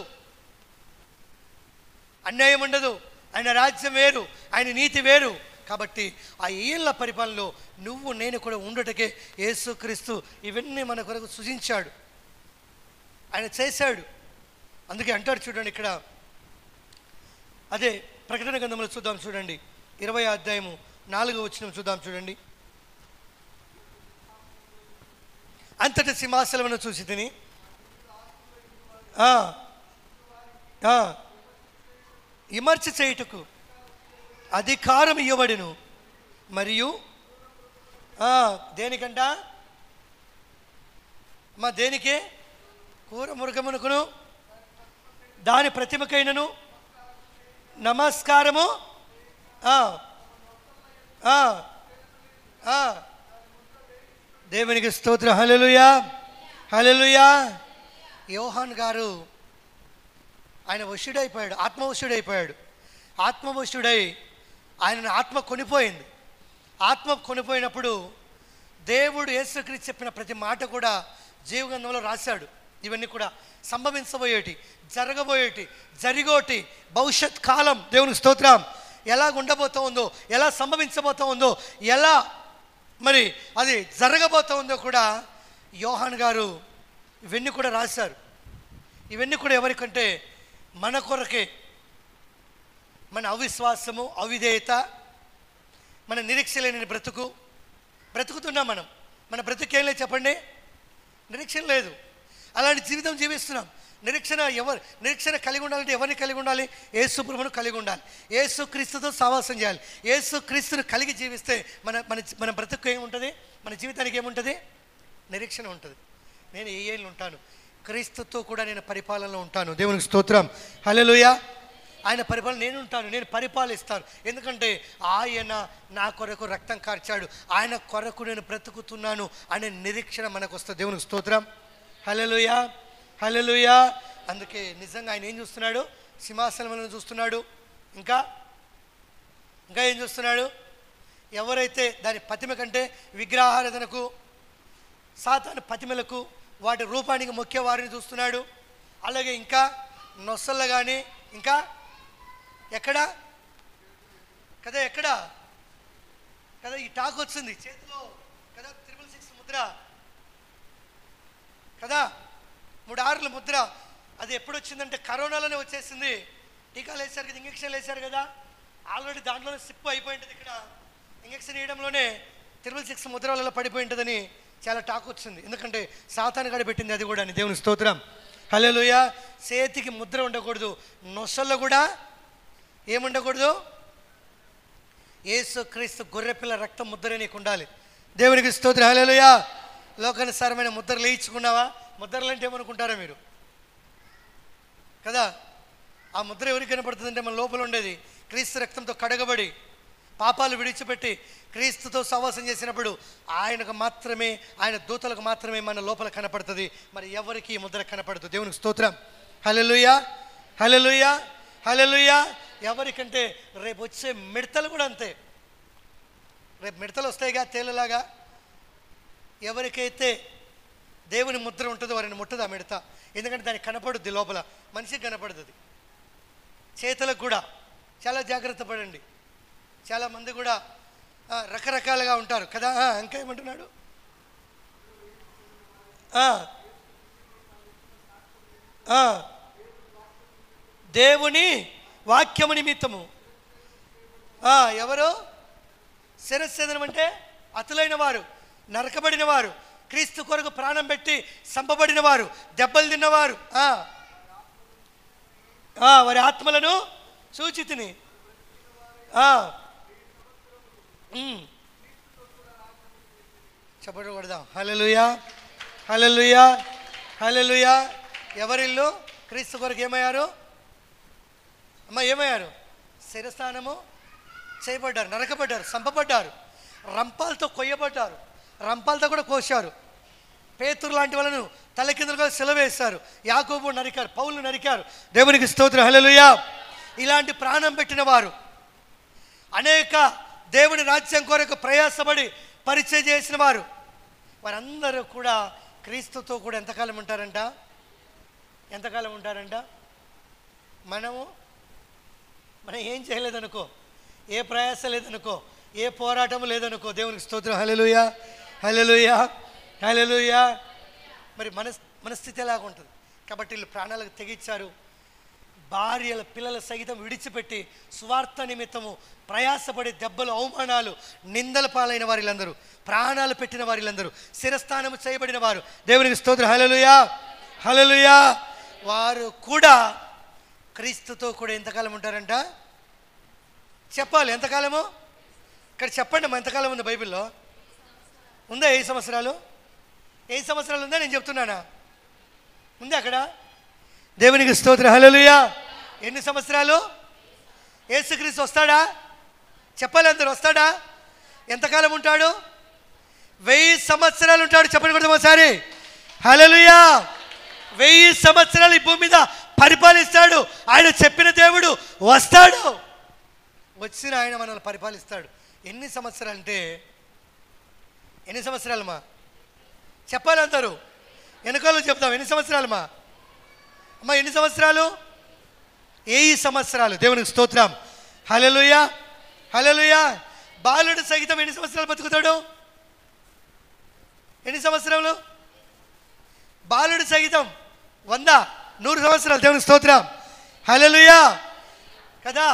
అన్యాయం ఉండదు. ఆయన రాజ్యం వేరు, ఆయన నీతి వేరు. కాబట్టి ఆ ఏళ్ళ పరిపాలనలో నువ్వు నేను కూడా ఉండటకే యేసుక్రీస్తు ఇవన్నీ మన కొరకు సృజించాడు, ఆయన చేశాడు. అందుకే అంటాడు చూడండి ఇక్కడ, అదే ప్రకటన గ్రంథంలో చూద్దాం చూడండి, 20వ అధ్యాయము 4వ వచనం చూద్దాం చూడండి. అంతటి సింహాసనమును చూసి తిని విమర్శ చేయుటకు అధికారం ఇవ్వబడును, మరియు దేనికంట దేనికే? కూర మృగమునకును దాని ప్రతిమకైనను నమస్కారము దేవునికి స్తోత్రం. హల్లెలూయా, హల్లెలూయా. యోహాన్ గారు ఆయన వశుడైపోయాడు, ఆత్మవశుడైపోయాడు. ఆత్మవశుడై ఆయన ఆత్మ కొనిపోయింది. ఆత్మ కొనిపోయినప్పుడు దేవుడు యేసుక్రీస్తు చెప్పిన ప్రతి మాట కూడా జీవగ్రంథంలో రాశాడు. ఇవన్నీ కూడా సంభవించబోయేటి, జరగబోయేటి, జరిగోటి భవిష్యత్ కాలం. దేవునికి స్తోత్రం. ఎలా ఉండబోతూ ఉందో, ఎలా సంభవించబోతూ ఉందో, ఎలా మరి అది జరగబోతూ ఉందో కూడా యోహాన్ గారు ఇవన్నీ కూడా రాశారు. ఇవన్నీ కూడా ఎవరికంటే మన కొరకే. మన అవిశ్వాసము, అవిధేయత, మన నిరీక్ష లేని బ్రతుకుతున్నాం మనం. మన బ్రతుకేం లేదు చెప్పండి, నిరీక్షణ లేదు. అలాంటి జీవితం జీవిస్తున్నాం. నిరీక్షణ కలిగి ఉండాలంటే ఎవరిని కలిగి ఉండాలి? యేసు ప్రభువును కలిగి ఉండాలి. యేసు క్రీస్తుతో సహవాసం చేయాలి. యేసు క్రీస్తును కలిగి జీవిస్తే మన మన మన బ్రతుకు ఏముంటుంది? మన జీవితానికి ఏముంటుంది? నిరీక్షణ ఉంటుంది. నేను ఏ ఏళ్ళు ఉంటాను? క్రీస్తుతో కూడా నేను పరిపాలనలో ఉంటాను. దేవునికి స్తోత్రం. హల్లెలూయా. ఆయన పరిపాలన నేను ఉంటాను, నేను పరిపాలిస్తాను. ఎందుకంటే ఆయన నా కొరకు రక్తం కార్చాడు, ఆయన కొరకు నేను బ్రతుకుతున్నాను అనే నిరీక్షణ మనకు వస్తుంది. దేవునికి స్తోత్రం. హల్లెలూయా, హల్లెలూయా. అందుకే నిజంగా ఆయన ఏం చూస్తున్నాడు? సింహాసనములను చూస్తున్నాడు. ఇంకా ఏం చూస్తున్నాడు? ఎవరైతే దాని ప్రతిమ కంటే విగ్రహారాధనకు, సాతాను ప్రతిమలకు, వాటి రూపానికి మొక్కే వారిని చూస్తున్నాడు. అలాగే ఇంకా నొసళ్ళు కానీ, ఇంకా ఎక్కడ కదా ఈ టాక్ వచ్చింది చేతిలో కదా, 666 ముద్ర కదా. 3 ఆరుల ముద్ర అది ఎప్పుడు వచ్చిందంటే కరోనాలోనే వచ్చేసింది. టీకాలు వేశారు కదా, ఇంజక్షన్లు వేశారు కదా, ఆల్రెడీ దాంట్లోనే సిప్పు అయిపోయి ఉంటుంది. ఇక్కడ ఇంజక్షన్ వేయడంలోనే 666 ముద్ర వల్ల పడిపోయి ఉంటుందని చాలా టాక్ వచ్చింది. ఎందుకంటే సాతాను గడ పెట్టింది అది కూడా అని. దేవుని స్తోత్రం, హల్లెలూయా. చేతికి ముద్ర ఉండకూడదు, నొసల్లో కూడా ఏముండకూడదు, యేసుక్రీస్తు గొర్రెపిల్ల రక్తం ముద్ర నీకు ఉండాలి. దేవునికి స్తోత్రం, హల్లెలూయా. లోకానుసారమైన ముద్రలు వేయించుకున్నావా? ముద్రలు అంటే ఏమనుకుంటారా మీరు కదా. ఆ ముద్ర ఎవరికి కనపడుతుందంటే మన లోపల ఉండేది క్రీస్తు రక్తంతో కడగబడి పాపాలు విడిచిపెట్టి క్రీస్తుతో సహవాసం చేసినప్పుడు ఆయనకు మాత్రమే, ఆయన దూతలకు మాత్రమే మన లోపల కనపడుతుంది. మరి ఎవరికి ఈ ముద్ర కనపడదు. దేవునికి స్తోత్రం, హల్లెలూయా, హల్లెలూయా, హల్లెలూయా. ఎవరికంటే రేపు వచ్చే మిడతలు కూడా అంతే. రేపు మిడతలు వస్తాయిగా తేలులాగా. ఎవరికైతే దేవుని ముద్ర ఉంటుందో వారిని ముట్టదు ఆ మిడత. ఎందుకంటే దానికి కనపడుద్ది, లోపల మనిషికి కనపడుతుంది. చేతులకు కూడా చాలా జాగ్రత్త పడండి. చాలామంది కూడా రకరకాలుగా ఉంటారు కదా. ఇంకా ఏమంటున్నాడు, దేవుని వాక్యము నిమిత్తము ఎవరు శిరస్సేదనం అంటే అతులైన వారు, నరకబడిన వారు, క్రీస్తు కొరకు ప్రాణం పెట్టి చంపబడిన వారు, దెబ్బలు తిన్నవారు, వారి ఆత్మలను సూచితిని. చెప్పడం కొడదాం, హల్లెలూయా, హల్లెలూయా, హల్లెలూయా. ఎవరిల్లు క్రీస్తు కొరకు ఏమయ్యారు అమ్మ? ఏమయ్యారు? శిరస్నానము చేయబడ్డారు, నరకబడ్డారు, చంపబడ్డారు, రంపాలతో కొయ్యబడ్డారు, రంపాలతో కూడా కోశారు. పేతురు లాంటి వాళ్ళను తలకిందులుగా సిలువేశారు. యాకోబు నరికారు, పౌలు నరికారు. దేవునికి స్తోత్రం, హల్లెలూయా. ఇలాంటి ప్రాణం పెట్టిన వారు, అనేక దేవుని రాజ్యం కొరకు ప్రయాసపడి పరిచయం చేసిన వారు, వారందరూ కూడా క్రీస్తుతో కూడా ఎంతకాలం ఉంటారంట? ఎంతకాలం ఉంటారంట? మనం ఏం చేయలేదనుకో, ఏ ప్రయాస లేదనుకో, ఏ పోరాటం లేదనుకో. దేవునికి స్తోత్రం, హల్లెలూయా, హల్లెలూయా, హల్లెలూయా. మరి మనస్థితి ఎలాగ ఉంటుంది? కాబట్టి వీళ్ళు ప్రాణాలకు తెగించారు. భార్యల పిల్లల సహితం విడిచిపెట్టి సువార్త నిమిత్తము ప్రయాసపడి దెబ్బలు, అవమానాలు, నిందల పాలైన వారిలందరూ, ప్రాణాలు పెట్టిన వారిలందరూ, శిరస్థానము చేయబడిన వారు, దేవునికి స్తోత్రం, హల్లెలూయా, హల్లెలూయా. వారు కూడా క్రీస్తుతో కూడా ఎంతకాలం ఉంటారంట? చెప్పాలి. ఎంతకాలము? ఇక్కడ చెప్పండి అమ్మా, ఎంతకాలం ఉంది బైబిల్లో? ఉందా? 7 సంవత్సరాలు? 7 సంవత్సరాలు ఉందా? నేను చెప్తున్నానా? ఉంది అక్కడ. దేవునికి స్తోత్రం, హల్లెలూయా. ఎన్ని సంవత్సరాలు? యేసుక్రీస్తు వస్తాడా? చెప్పాలి అందరూ, వస్తాడా? ఎంతకాలం ఉంటాడు? 1000 సంవత్సరాలు ఉంటాడు. చెప్పండి కొడదాం ఒకసారి, హల్లెలూయా. 1000 సంవత్సరాలు ఈ భూమి మీద పరిపాలిస్తాడు. ఆయన చెప్పిన దేవుడు వస్తాడు. వచ్చిన ఆయన మనల్ని పరిపాలిస్తాడు. ఎన్ని సంవత్సరాలు అంటే? ఎన్ని సంవత్సరాలమ్మా? చెప్పాలి అందరూ. వెనకాల చెప్తాం. ఎన్ని సంవత్సరాలమ్మా? అమ్మా ఎన్ని సంవత్సరాలు? 1000 సంవత్సరాలు. దేవునికి స్తోత్రం, హల్లెలూయా, హల్లెలూయా. బాలుడు సహితం ఎన్ని సంవత్సరాలు బతుకుతాడు? ఎన్ని సంవత్సరాలు? బాలుడు సహితం 100, 100 సంవత్సరాలు. దేవునికి స్తోత్రం, హల్లెలూయా కదా.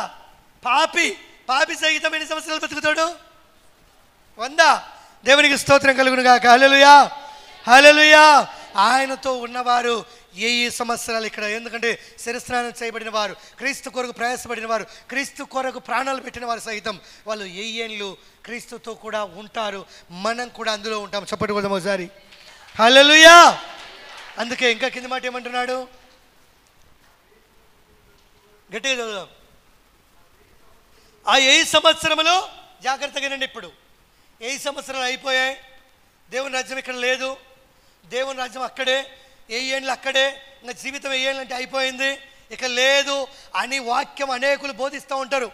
పాపి సహితం ఎన్ని సంవత్సరాలు బతుకుతాడు? 100. దేవునికి స్తోత్రం కలుగును గాక, హల్లెలూయా, హల్లెలూయా. ఆయనతో ఉన్నవారు 1000 సంవత్సరాలు ఇక్కడ. ఎందుకంటే శిరస్నానం చేయబడిన వారు, క్రీస్తు కొరకు ప్రయాసపడిన వారు, క్రీస్తు కొరకు ప్రాణాలు పెట్టిన వారు సహితం వాళ్ళు 1000 ఏళ్ళు క్రీస్తుతో కూడా ఉంటారు. మనం కూడా అందులో ఉంటాం. చెప్పండి కొద్దాం ఒకసారి, హల్లెలూయా. అందుకే ఇంకా కింద మాట ఏమంటున్నాడు? గట్టిగా చదువుదాం. ఆ 1000 సంవత్సరములు జాగ్రత్తగానండి. ఇప్పుడు 1000 సంవత్సరాలు అయిపోయాయి. దేవుని రాజ్యం ఇక్కడ లేదు. దేవుని రాజ్యం అక్కడే, 1000 ఏళ్ళు అక్కడే. ఇంకా జీవితం 1000 ఏళ్ళు అంటే అయిపోయింది, ఇక లేదు అని వాక్యం అనేకులు బోధిస్తూ ఉంటారు.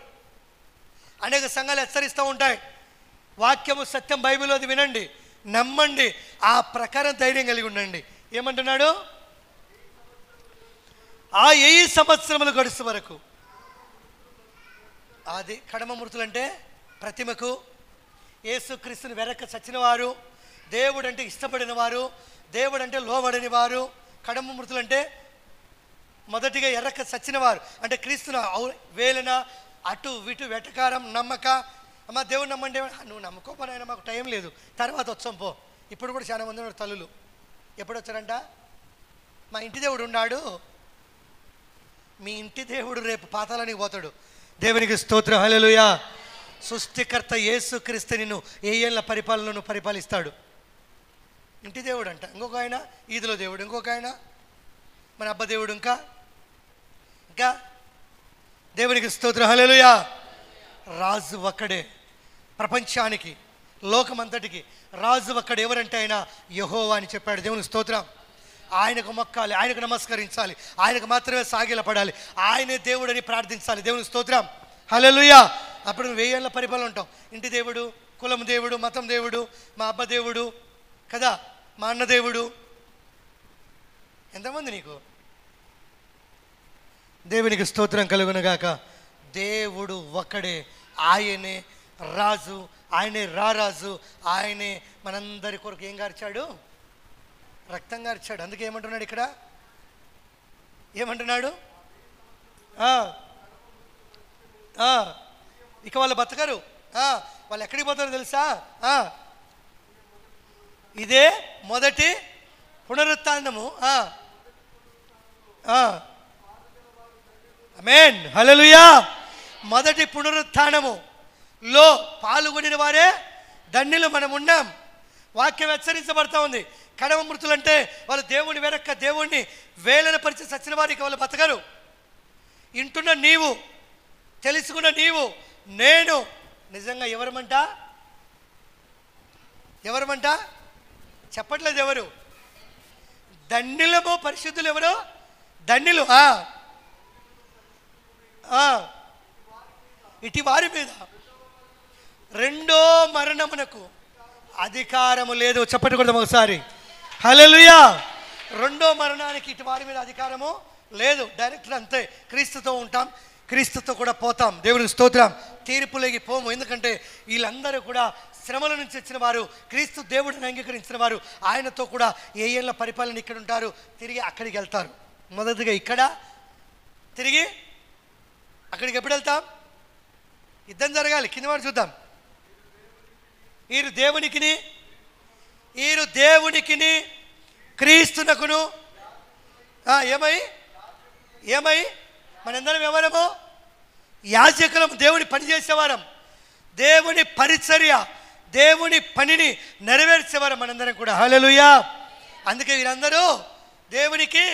అనేక సంఘాలు హెచ్చరిస్తూ ఉంటాయి. వాక్యము సత్యం, బైబిల్ అది వినండి, నమ్మండి, ఆ ప్రకారం ధైర్యం కలిగి ఉండండి. ఏమంటున్నాడు? ఆ 1000 సంవత్సరములు గడుస్తు వరకు. అది కడమ మృతులంటే ప్రతిమకు, యేసుక్రీస్తుని వెనక చచ్చిన వారు, దేవుడు అంటే ఇష్టపడిన వారు, దేవుడు అంటే లోబడిన వారు. కడమ మృతులు అంటే మొదటిగా ఎర్రక సచ్చినవారు, అంటే క్రీస్తున వేలన అటు ఇటు వెటకారం నమ్మక. అమ్మ దేవుడు నమ్మంటే నువ్వు నమ్మకోపోయినా మాకు టైం లేదు, తర్వాత వచ్చాం పో. ఇప్పుడు కూడా చాలా మంది ఉన్నారు తల్లులు. ఎప్పుడు వచ్చారంట? మా ఇంటి దేవుడు ఉన్నాడు. మీ ఇంటి దేవుడు రేపు పాతాళానికి పోతాడు. దేవునికి స్తోత్రం, హల్లెలూయా. సృష్టికర్త యేసు క్రీస్తు నిన్ను ఏళ్ళ పరిపాలనను పరిపాలిస్తాడు. ఇంటి దేవుడు అంట. ఇంకొక ఆయన ఈదులో దేవుడు, ఇంకొక ఆయన మన అబ్బ దేవుడు, ఇంకా దేవునికి స్తోత్రం, హల్లెలూయా. రాజు ఒక్కడే, ప్రపంచానికి లోకమంతటికి రాజు ఒక్కడే. ఎవరంటే ఆయన యెహోవా అని చెప్పాడు. దేవునికి స్తోత్రం. ఆయనకు మొక్కాలి, ఆయనకు నమస్కరించాలి, ఆయనకు మాత్రమే సాగిలపడాలి, ఆయనే దేవుడని ప్రార్థించాలి. దేవునికి స్తోత్రం, హల్లెలూయా. అప్పుడు నువ్వు 1000 ఏళ్ళ పరిపాలన ఉంటావు. ఇంటి దేవుడు, కులం దేవుడు, మతం దేవుడు, మా అబ్బ దేవుడు కదా, మా అన్న దేవుడు. ఎంతమంది నీకు? దేవునికి స్తోత్రం కలుగునుగాక. దేవుడు ఒక్కడే, ఆయనే రాజు, ఆయనే రారాజు, ఆయనే మనందరి కొరకు ఏం గార్చాడు? రక్తం గార్చాడు. అందుకే ఏమంటున్నాడు ఇక్కడ? ఏమంటున్నాడు? ఇక వాళ్ళు బతకరు. వాళ్ళు ఎక్కడికి పోతారో తెలుసా? ఇదే మొదటి పునరుత్థానము. ఆమేన్, హల్లెలూయా. మొదటి పునరుత్థానములో పాల్గొనిన వారే ధన్యులు మనం ఉన్నాం. వాక్యం హెచ్చరించబడతా ఉంది. కడమ మృతులు అంటే వాళ్ళు దేవుని వెనక్క దేవుణ్ణి వేలన పరిచి సచ్చిన వారికి వాళ్ళు బతకరు. ఇంటున్న నీవు, తెలుసుకున్న నీవు, నేను నిజంగా ఎవరమంట? ఎవరమంట? చెప్పట్లేదు ఎవరు? ధన్యులము, పరిశుద్ధులు. ఎవరు ధన్యులు? ఇటు వారి మీద రెండో మరణమునకు అధికారము లేదు. చెప్పండి కూడా ఒకసారి, హల్లెలూయా. రెండో మరణానికి ఇటు వారి మీద అధికారము లేదు. డైరెక్ట్ అంతే. క్రీస్తుతో ఉంటాం, క్రీస్తుతో కూడా పోతాం. దేవునికి స్తోత్రం. తీర్పులోకి పోము. ఎందుకంటే వీళ్ళందరూ కూడా శ్రమల నుంచి వచ్చిన వారు, క్రీస్తు దేవుడిని అంగీకరించిన వారు. ఆయనతో కూడా 1000 ఏళ్ళ పరిపాలన ఇక్కడ ఉంటారు, తిరిగి అక్కడికి వెళ్తారు. మొదటిగా ఇక్కడ, తిరిగి అక్కడికి ఎప్పుడు వెళ్తాం? యుద్ధం జరగాలి. కింద వాడు చూద్దాం. ఈరు దేవునికిని క్రీస్తునకును ఏమై మనందరం ఎవరము? యాజకులం, దేవుని పని చేసేవారం, దేవుని పరిచర్య, దేవుని పనిని నెరవేర్చేవారం మనందరం కూడా. హల్లెలూయా. అందుకే వీరందరూ దేవునికి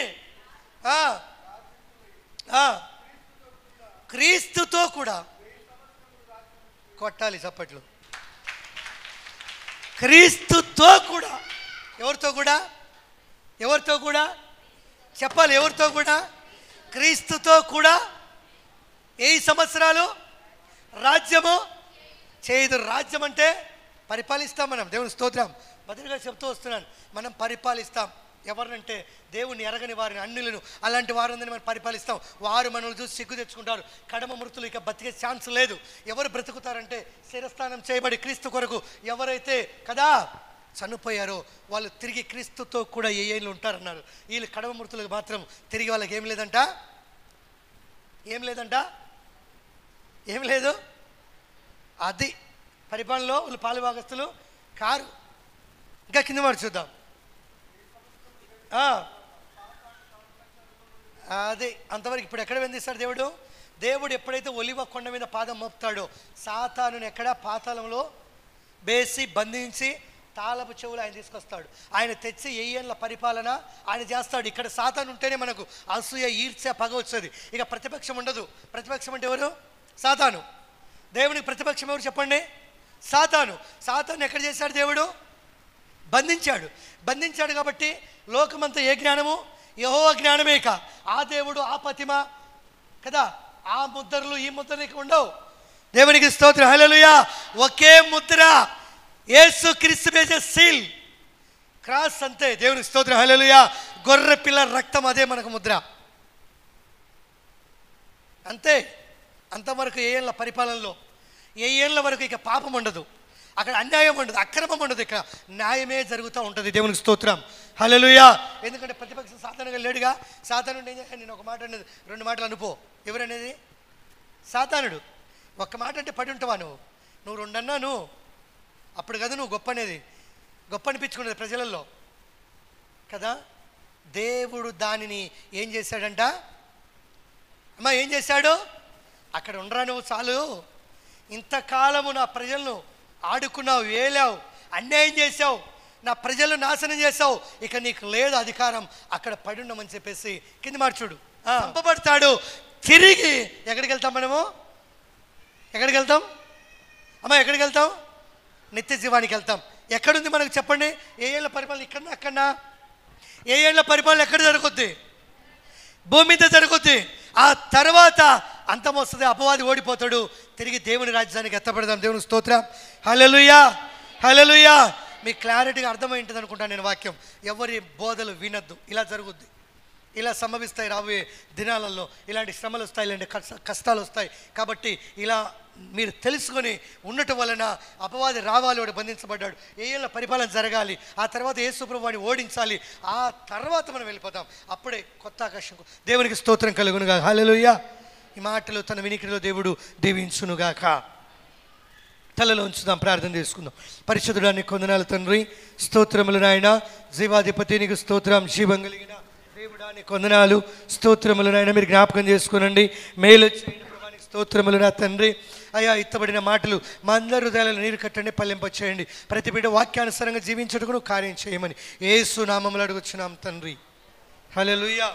క్రీస్తుతో కూడా, కొట్టాలి చప్పట్లు, క్రీస్తుతో కూడా. ఎవరితో కూడా? ఎవరితో కూడా చెప్పాలి? ఎవరితో కూడా? క్రీస్తుతో కూడా. 7 సంవత్సరాలు రాజ్యము చేయదు. రాజ్యం అంటే పరిపాలిస్తాం మనం. దేవుని స్తోత్రం. బదులుగా చెప్తూ వస్తున్నాను, మనం పరిపాలిస్తాం. ఎవరినంటే దేవుని ఎరగని వారిని, అన్యులను, అలాంటి వారందరినీ మనం పరిపాలిస్తాం. వారు మనల్ని చూసి సిగ్గు తెచ్చుకుంటారు. కడమ మృతులు ఇక బతికే ఛాన్స్ లేదు. ఎవరు బ్రతుకుతారంటే శిరస్థానం చేయబడి క్రీస్తు కొరకు ఎవరైతే కదా చనిపోయారో వాళ్ళు తిరిగి క్రీస్తుతో కూడా 1000 ఏళ్ళు ఉంటారన్నారు. వీళ్ళు కడమ మృతులకు మాత్రం తిరిగి వాళ్ళకి ఏం లేదంట. ఏం లేదు. అది పరిపాలనలో వాళ్ళు పాలుభాగస్తులు కారు. ఇంకా కింద మాట చూద్దాం. అది అంతవరకు. ఇప్పుడు ఎక్కడ వెందిస్తాడు దేవుడు? దేవుడు ఎప్పుడైతే ఒలివ కొండ మీద పాదం మోపుతాడో సాతానుని ఎక్కడ? పాతాళంలో వేసి బంధించి తాళపు చెవులు ఆయన తీసుకొస్తాడు. ఆయన తెచ్చి 1000 ఏళ్ళ పరిపాలన ఆయన చేస్తాడు. ఇక్కడ సాతాను ఉంటేనే మనకు అసూయ, ఈర్ష్య, పగ వచ్చేది. ఇక ప్రతిపక్షం ఉండదు. ప్రతిపక్షం అంటే ఎవరు? సాతాను. దేవునికి ప్రతిపక్షం ఎవరు చెప్పండి? సాతాను. సాతాను ఎక్కడ చేశాడు దేవుడు? బంధించాడు కాబట్టి లోకమంతా ఏ జ్ఞానము? యెహోవా జ్ఞానమే. ఇక ఆ దేవుడు, ఆ ప్రతిమ కదా, ఆ ముద్రలు ఈ ముద్రలు ఇక ఉండవు. దేవునికి స్తోత్రం, హల్లెలూయా. ఒకే ముద్ర, యేసు క్రీస్తు వేసే సీల్, క్రాస్, అంతే. దేవునికి స్తోత్రం, హల్లెలూయా. గొర్రె పిల్ల రక్తం, అదే మనకు ముద్ర, అంతే. అంతవరకు 7 ఏళ్ళ పరిపాలనలో 7 ఏళ్ళ వరకు ఇక పాపం ఉండదు. అక్కడ అన్యాయం ఉండదు, అక్రమం ఉండదు, ఇక్కడ న్యాయమే జరుగుతూ ఉంటుంది. దేవునికి స్తోత్రం, హల్లెలూయా. ఎందుకంటే ప్రతిపక్షం సాతానుగా లేడుగా. సాతానుడు ఏం చేయాలి? నేను ఒక మాట అనేది 2 మాటలు అనుకో. ఎవరనేది? సాతానుడు. ఒక్క మాట అంటే పడి ఉంటావా నువ్వు 2 అన్నాను అప్పుడు కదా నువ్వు గొప్ప అనేది, గొప్ప అనిపించుకునేది ప్రజలలో కదా. దేవుడు దానిని ఏం చేశాడంట? అమ్మా ఏం చేశాడు? అక్కడ ఉండరా నువ్వు, చాలు, ఇంతకాలము నా ప్రజలను ఆడుకున్నావు, వేలావు, అన్యాయం చేసావు, నా ప్రజలను నాశనం చేసావు, ఇక నీకు లేదు అధికారం, అక్కడ పడి ఉండమని చెప్పేసి కింది మార్చుడు చంపబడతాడు. తిరిగి ఎక్కడికి వెళ్తాం మనము? ఎక్కడికి వెళ్తాం అమ్మా? ఎక్కడికి వెళ్తాం? నిత్య జీవానికి వెళ్తాం. ఎక్కడుంది మనకు చెప్పండి? ఏ ఏళ్ళ పరిపాలన? ఇక్కడన్నా అక్కడన్నా? ఏ ఏళ్ళ పరిపాలన ఎక్కడ జరుగుద్ది? భూమి మీద జరుగుద్ది. ఆ తర్వాత అంతం వస్తుంది, అపవాది ఓడిపోతాడు, తిరిగి దేవుని రాజ్యానికి ఎత్తపడదాం. దేవుని స్తోత్రం, హల్లెలూయా, హల్లెలూయా. మీకు క్లారిటీగా అర్థమైంటుంది అనుకుంటాను నేను వాక్యం. ఎవరి బోధలు వినద్దు. ఇలా జరుగుద్ది, ఇలా సంభవిస్తాయి రాబోయే దినాలలో. ఇలాంటి శ్రమలు వస్తాయి, ఇలాంటి కష్టాలు వస్తాయి. కాబట్టి ఇలా మీరు తెలుసుకొని ఉండటం వలన అపవాది రావాలి, వాడు బంధించబడ్డాడు, ఏ ఏళ్ళ పరిపాలన జరగాలి, ఆ తర్వాత యేసు ప్రభువు వాడిని ఓడించాలి, ఆ తర్వాత మనం వెళ్ళిపోతాం. అప్పుడే కొత్త ఆకాశం. దేవునికి స్తోత్రం కలుగునుగా, హల్లెలూయా. ఈ మాటలు తన వినికిడిలో దేవుడు దీవించునుగాక. తలలో ఉంచుదాం, ప్రార్థన చేసుకుందాం. పరిశుద్ధుడా నీకు వందనాలు తండ్రి, స్తోత్రములు నాయన. జీవాధిపతి నీకు స్తోత్రం, జీవం కలిగిన దేవుడా నీకు వందనాలు, స్తోత్రములు నాయన. మీరు జ్ఞాపకం చేసుకునండి, మేలు చేయని ప్రభానికి స్తోత్రములు నా తండ్రి. అయ్యా ఇత్తబడిన మాటలు మా అందరి హృదయాలను నీరు కట్టండి, పల్లింపచేయండి. ప్రతి బిడ్డ వాక్యానుసారంగా జీవించటకు కార్యం చేయమని యేసు నామములో అడుగుచున్నాం తండ్రి, హల్లెలూయా.